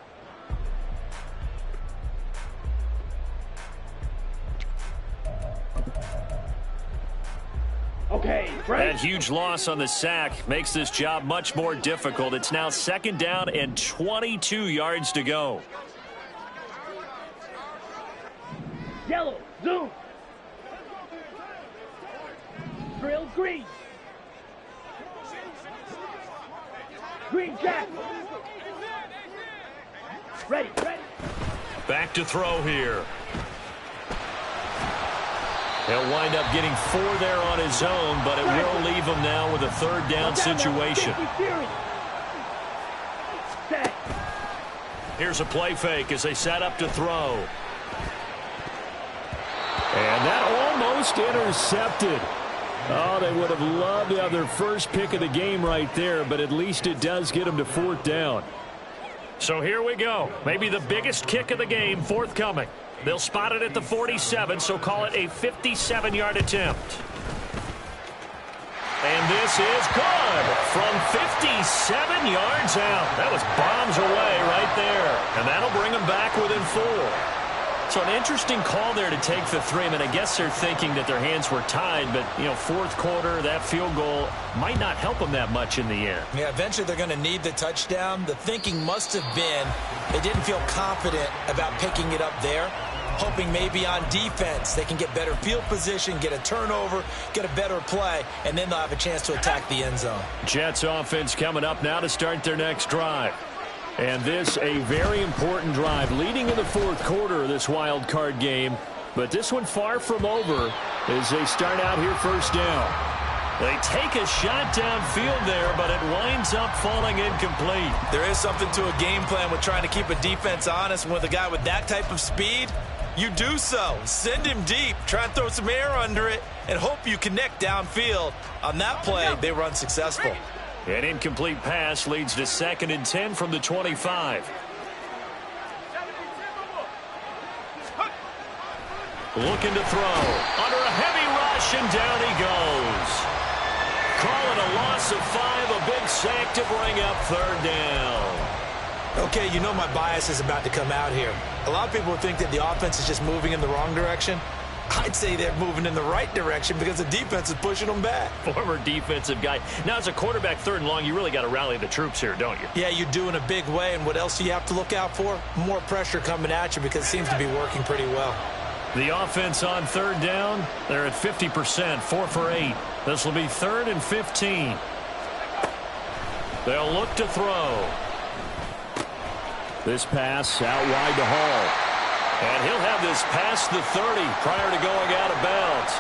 Okay, that huge loss on the sack makes this job much more difficult. It's now 2nd down and 22 yards to go. Yellow, zoom. Drill green. Green jack. Ready. Back to throw here. He'll wind up getting 4 there on his own, but it will leave him now with a 3rd down situation. Here's a play fake as they set up to throw. And that almost intercepted. Oh, they would have loved to have their first pick of the game right there, but at least it does get them to 4th down. So here we go. Maybe the biggest kick of the game forthcoming. They'll spot it at the 47, so call it a 57-yard attempt. And this is good from 57 yards out. That was bombs away right there. And that'll bring them back within 4. So an interesting call there to take the 3. I mean, I guess they're thinking that their hands were tied, but, 4th quarter, that field goal might not help them that much in the end. Yeah, eventually they're going to need the touchdown. The thinking must have been they didn't feel confident about picking it up there, hoping maybe on defense they can get better field position, get a turnover, get a better play, and then they'll have a chance to attack the end zone. Jets offense coming up now to start their next drive. And this a very important drive leading in the 4th quarter of this wild card game. But this one far from over as they start out here 1st down. They take a shot downfield there, but it winds up falling incomplete. There is something to a game plan with trying to keep a defense honest. With a guy with that type of speed, you do so. Send him deep, try and throw some air under it, and hope you connect downfield. On that play, they were unsuccessful. An incomplete pass leads to 2nd and 10 from the 25. Looking to throw. Under a heavy rush, and down he goes. Call it a loss of 5, a big sack to bring up 3rd down. Okay, you know my bias is about to come out here. A lot of people think that the offense is just moving in the wrong direction. I'd say they're moving in the right direction because the defense is pushing them back. Former defensive guy. Now, as a quarterback 3rd and long, you really got to rally the troops here, don't you? Yeah, you do in a big way. And what else do you have to look out for? More pressure coming at you because it seems to be working pretty well. The offense on 3rd down, they're at 50%, 4 for 8. This will be 3rd and 15. They'll look to throw. This pass out wide to Hall. And he'll have this past the 30 prior to going out of bounds.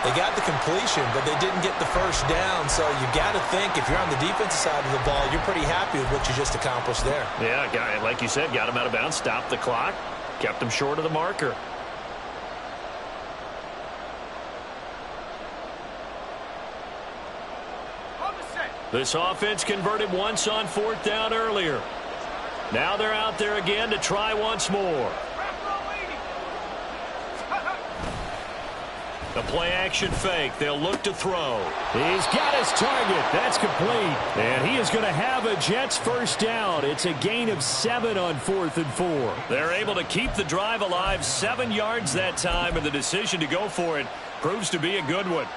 They got the completion, but they didn't get the 1st down. So you got to think if you're on the defensive side of the ball, you're pretty happy with what you just accomplished there. Yeah, like you said, got him out of bounds, stopped the clock, kept him short of the marker. This offense converted once on 4th down earlier. Now they're out there again to try once more. The play-action fake. They'll look to throw. He's got his target. That's complete. And he is going to have a Jets first down. It's a gain of 7 on 4th and 4. They're able to keep the drive alive, 7 yards that time, and the decision to go for it proves to be a good one.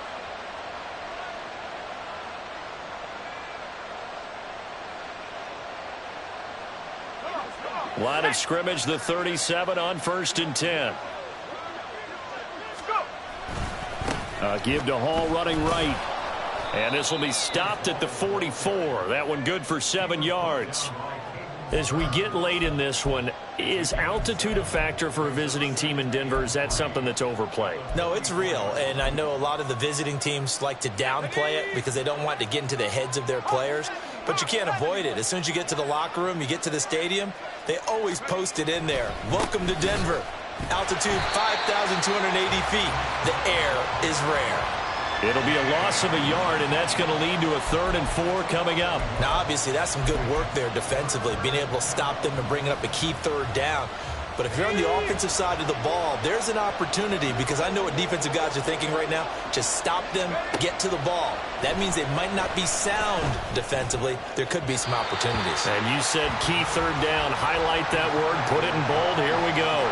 Line of scrimmage, the 37 on 1st and 10. Give to Hall running right. And this will be stopped at the 44. That one good for 7 yards. As we get late in this one, is altitude a factor for a visiting team in Denver? Is that something that's overplayed? No, it's real, and I know a lot of the visiting teams like to downplay it because they don't want to get into the heads of their players, but you can't avoid it. As soon as you get to the locker room, you get to the stadium, they always post it in there. Welcome to Denver. Altitude 5,280 feet. The air is rare. It'll be a loss of a yard, and that's going to lead to a 3rd and 4 coming up. Now, obviously, that's some good work there defensively, being able to stop them and bring up a key 3rd down. But if you're on the offensive side of the ball, there's an opportunity because I know what defensive guys are thinking right now. Just stop them, get to the ball. That means they might not be sound defensively. There could be some opportunities. And you said key 3rd down. Highlight that word. Put it in bold. Here we go.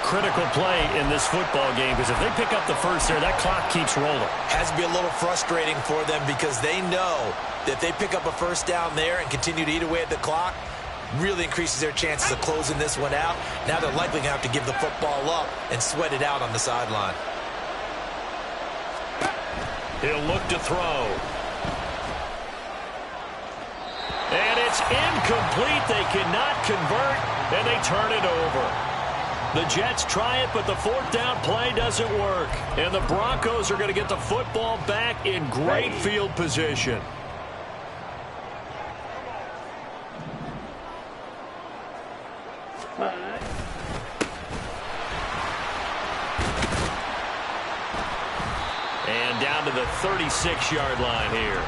Critical play in this football game because if they pick up the first there, that clock keeps rolling. Has to be a little frustrating for them because they know that if they pick up a first down there and continue to eat away at the clock, really increases their chances of closing this one out. Now they're likely going to have to give the football up and sweat it out on the sideline. He'll look to throw. And it's incomplete. They cannot convert, and they turn it over. The Jets try it, but the 4th down play doesn't work. And the Broncos are going to get the football back in great field position. And down to the 36-yard line here.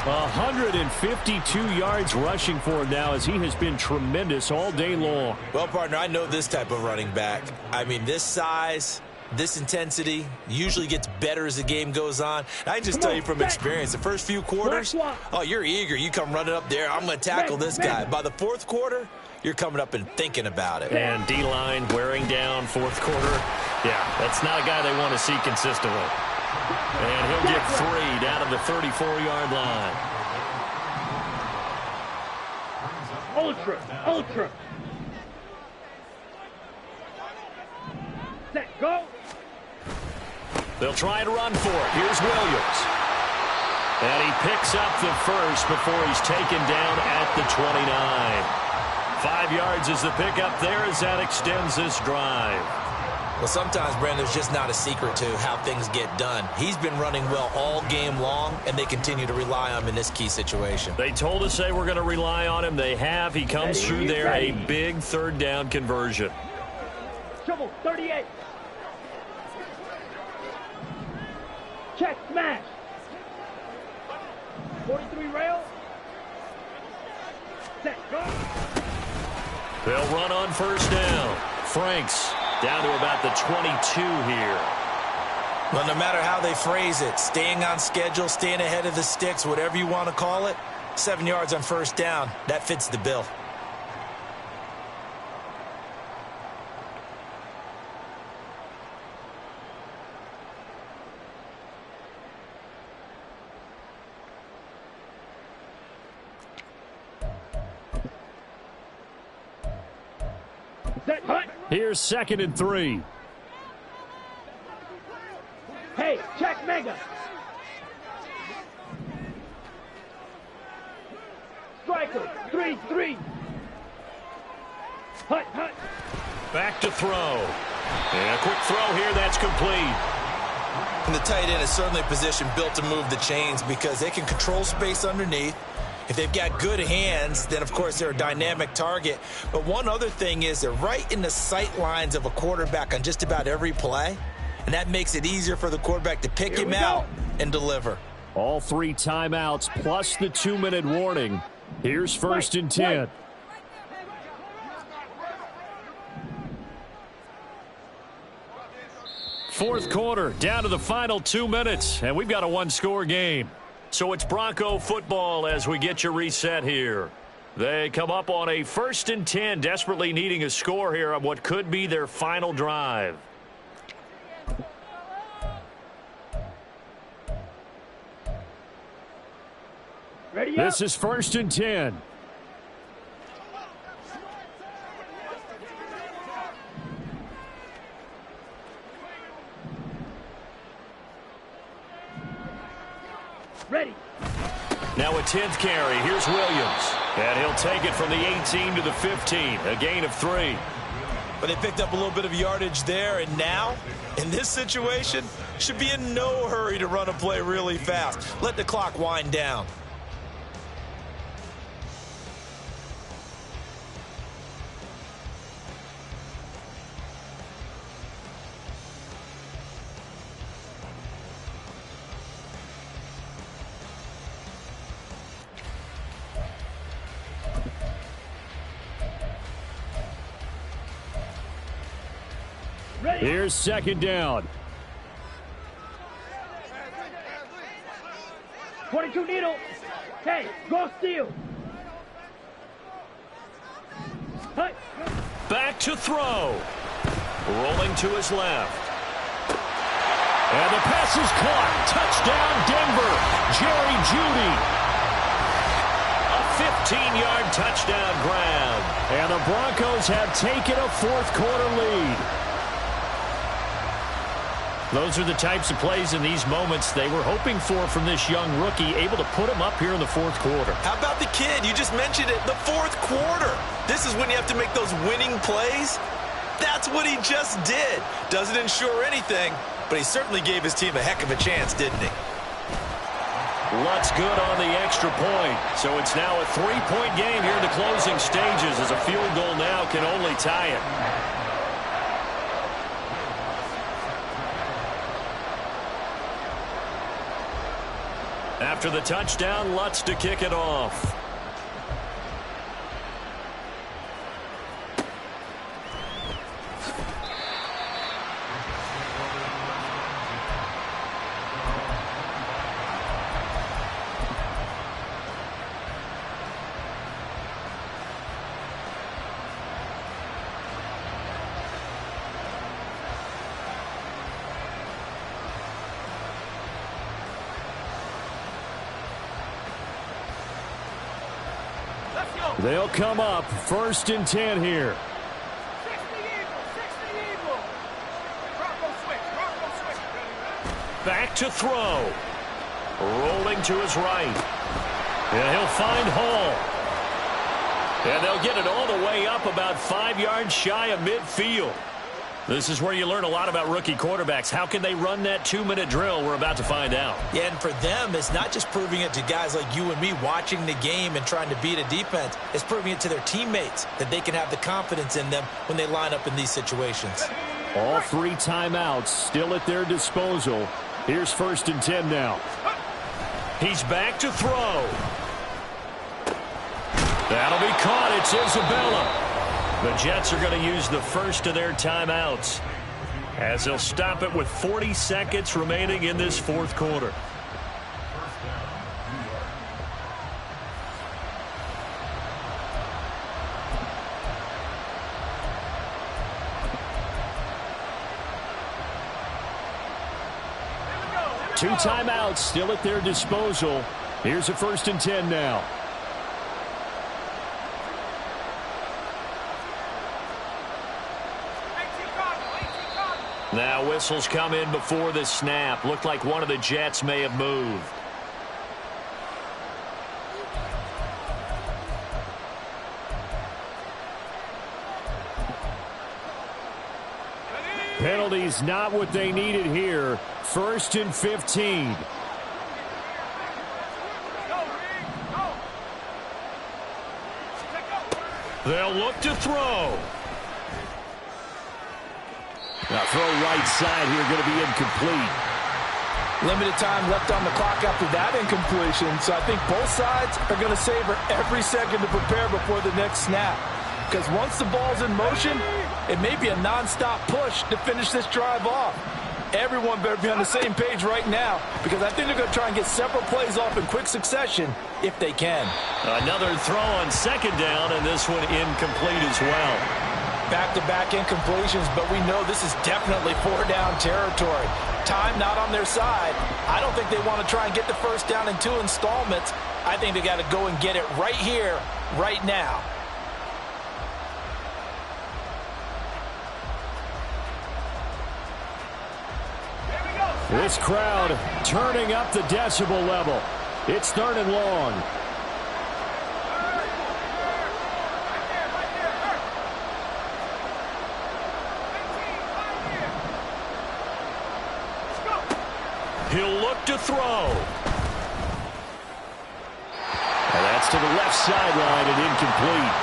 152 yards rushing for him now as he has been tremendous all day long. Well, partner, I know this type of running back. I mean, this size, this intensity usually gets better as the game goes on. I can just tell you from experience, the first few quarters, oh, you're eager. You come running up there. I'm going to tackle this guy. By the 4th quarter, you're coming up and thinking about it. And D-line wearing down 4th quarter. Yeah, that's not a guy they want to see consistently. And he'll get 3 down to the 34-yard line. Ultra. Set, go. They'll try to run for it. Here's Williams. And he picks up the first before he's taken down at the 29. 5 yards is the pickup there as that extends this drive. Well, sometimes, Brandon, there's just not a secret to how things get done. He's been running well all game long, and they continue to rely on him in this key situation. They told us they were going to rely on him. They have. He comes through there, a big 3rd down conversion. Trouble, 38. Check, smash. 43 rail. Set, go. They'll run on 1st down. Franks down to about the 22 here. Well, no matter how they phrase it, staying on schedule, staying ahead of the sticks, whatever you want to call it, 7 yards on 1st down, that fits the bill. Here's 2nd and 3. Hey, check mega. Striker, 3-3. Hut. Back to throw. And a quick throw here, that's complete. And the tight end is certainly a position built to move the chains because they can control space underneath. If they've got good hands, then, of course, they're a dynamic target. But one other thing is they're right in the sight lines of a quarterback on just about every play, and that makes it easier for the quarterback to pick him out and deliver. All 3 timeouts plus the 2-minute warning. Here's 1st and 10. fourth quarter, down to the final 2 minutes, and we've got a one-score game. So it's Bronco football as we get you reset here. They come up on a 1st and 10, desperately needing a score here on what could be their final drive. Ready This up. is 1st and 10. Ready. Now a 10th carry. Here's Williams. And he'll take it from the 18 to the 15. A gain of 3. But they picked up a little bit of yardage there, and now, in this situation, should be in no hurry to run a play really fast. Let the clock wind down. Ready. Here's 2nd down. 22 needle. Hey, go steal. Hey. Back to throw. Rolling to his left. And the pass is caught. Touchdown, Denver. Jerry Jeudy. A 15-yard touchdown grab. And the Broncos have taken a fourth quarter lead. Those are the types of plays in these moments they were hoping for from this young rookie, able to put him up here in the fourth quarter. How about the kid? You just mentioned it, the fourth quarter. This is when you have to make those winning plays. That's what he just did. Doesn't ensure anything, but he certainly gave his team a heck of a chance, didn't he? Lutz good on the extra point. So it's now a 3-point game here in the closing stages, as a field goal now can only tie it. After the touchdown, Lutz to kick it off. They'll come up 1st and 10 here. 60 Eagle. Bronco switch. Back to throw. Rolling to his right. And he'll find Hall. And they'll get it all the way up about 5 yards shy of midfield. This is where you learn a lot about rookie quarterbacks. How can they run that 2-minute drill? We're about to find out. Yeah, and for them, it's not just proving it to guys like you and me watching the game and trying to beat a defense. It's proving it to their teammates that they can have the confidence in them when they line up in these situations. All 3 timeouts still at their disposal. Here's 1st and 10 now. He's back to throw. That'll be caught. It's Isabella. The Jets are going to use the first of their timeouts, as they'll stop it with 40 seconds remaining in this fourth quarter. Two timeouts still at their disposal. Here's a 1st and 10 now. Now whistles come in before the snap. Looked like one of the Jets may have moved. Penalties not what they needed here. 1st and 15. They'll look to throw. Now throw right side here, going to be incomplete. Limited time left on the clock after that incompletion, so I think both sides are going to savor every second to prepare before the next snap. Because once the ball's in motion, it may be a non-stop push to finish this drive off. Everyone better be on the same page right now because I think they're going to try and get several plays off in quick succession if they can. Another throw on second down, and this one incomplete as well. Back-to-back incompletions, but we know this is definitely four-down territory. Time not on their side. I don't think they want to try and get the first down in 2 installments. I think they got to go and get it right here, right now. This crowd turning up the decibel level. It's 3rd and long. He'll look to throw. And that's to the left sideline and incomplete.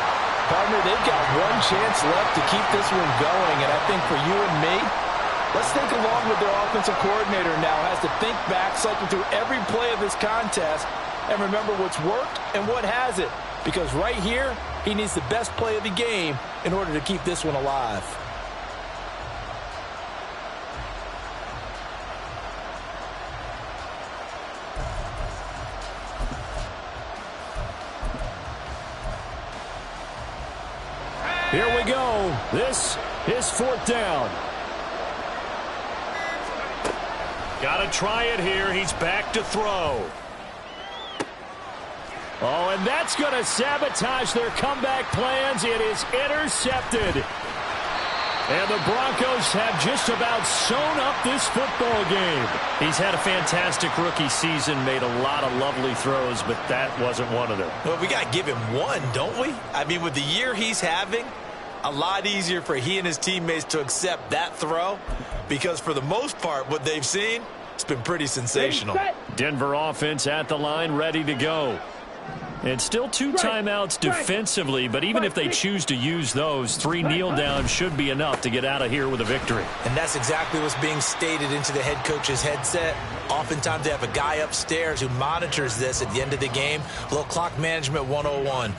Partner, they've got one chance left to keep this one going, and I think for you and me, let's think along with their offensive coordinator now. Has to think back, cycle through every play of this contest, and remember what's worked and what hasn't. Because right here, he needs the best play of the game in order to keep this one alive. Here we go. This is 4th down. Got to try it here. He's back to throw. Oh, and that's going to sabotage their comeback plans. It is intercepted. And the Broncos have just about sewn up this football game. He's had a fantastic rookie season, made a lot of lovely throws, but that wasn't one of them. Well, we got to give him one, don't we? I mean, with the year he's having, a lot easier for he and his teammates to accept that throw because for the most part, what they've seen, it's been pretty sensational. Denver offense at the line, ready to go. And still 2 timeouts defensively, but even if they choose to use those, 3 kneel downs should be enough to get out of here with a victory. And that's exactly what's being stated into the head coach's headset. Oftentimes they have a guy upstairs who monitors this at the end of the game. A little clock management 101.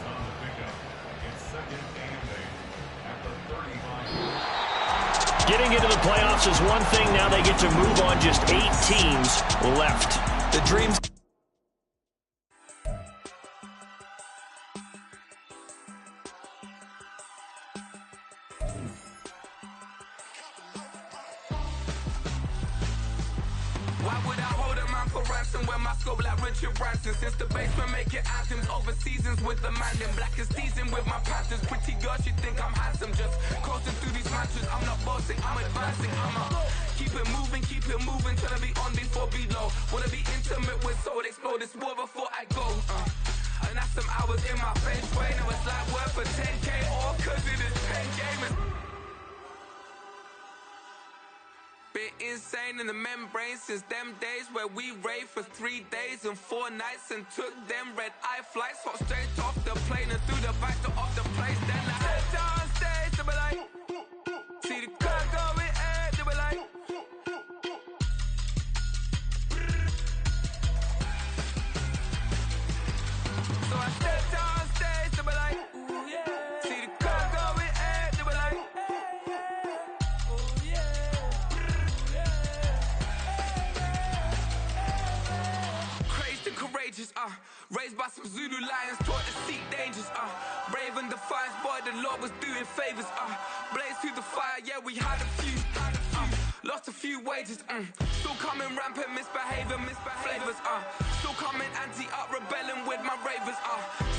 Getting into the playoffs is one thing. Now they get to move on. Just 8 teams left. The dreams. Why would I hold a man for ransom when my scope like Richard Branson? Since the basement make it anthems over seasons with the man in black is seasoned with my Panthers. Pretty girl, she think I'm handsome. Just coasting through these matches. I'm not bossing, I'm advancing. I'ma keep it moving till I be on before below. Wanna be intimate with soul, explode this war before I go. And that's some hours in my face. Way now it's like worth for 10K all cause it is 10 gamers. Been insane in the membrane since them days where we raved for 3 days and 4 nights and took them red eye flights, hot straight off the plane and through the back door of the place. Then I head down stage, they be like, see the crowd going air, they be like, so I step down stage, they be like, ooh yeah, see the crowd going air, they be like, ooh yeah. Courageous, raised by some Zulu lions, taught to seek dangers, brave and defiant, boy, the Lord was doing favors, blaze through the fire, yeah, we had a few, lost a few wages, still coming rampant, misbehaving, flavors, still coming anti-up, rebelling with my ravers,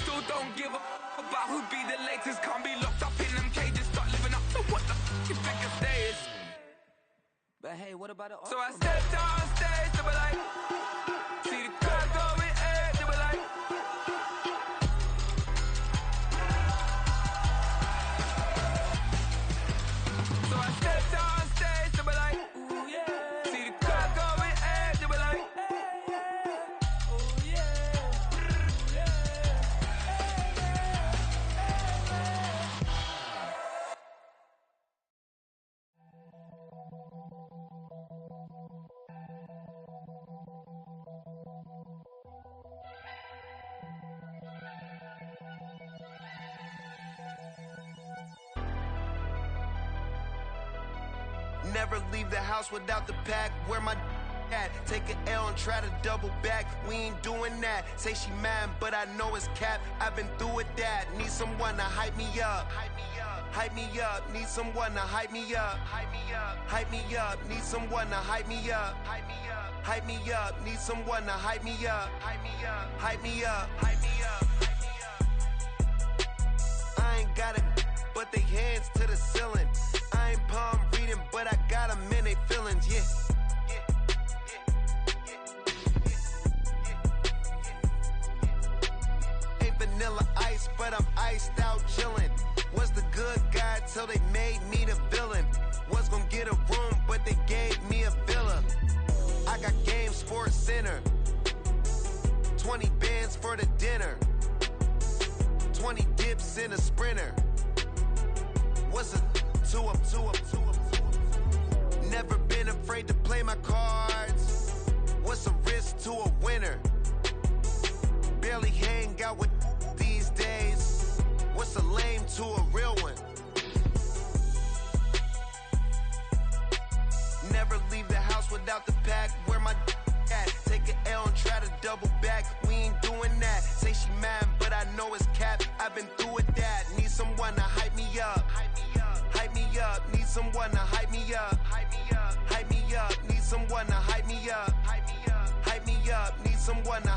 still don't give a about who'd be the latest, can't be locked up in them cages, start living up to what the you think a day is. But hey, what about it? So I stepped down stage, they were like, see the crowd going air, they were like, so I stepped down stage, they were like, ooh yeah, see the crowd going air, they were like, ooh yeah, yeah. Never leave the house without the pack. Where my at? Take an L and try to double back. We ain't doing that. Say she mad, but I know it's cap. I've been through with that. Need someone to hype me up. Hype me up. Need someone to hype me up. Hype me up. Need someone to hype me up. Hype me up. Need someone to hype me up. Hype me up. I ain't got it, but they hands to the ceiling. I ain't palm reading, but I got them in they feelings, yeah. Ain't vanilla ice, but I'm iced out chillin'. Was the good guy till they made me the villain. Was gonna get a room, but they gave me a villa. I got game Sports Center. 20 bands for the dinner. 20 dips in a sprinter. What's a two up? Never been afraid to play my cards. What's a risk to a winner? Barely hang out with these days. What's a lame to a real one? Never leave the house without the pack. Where my at? Take an L and try to double back. We ain't doing that. Say she mad, but I know it's cap. I've been through with that. Need someone to hype me up. Hype me up. Need someone to hype me up. Hype me up. Need someone to hype me up. Hype me up. Need someone to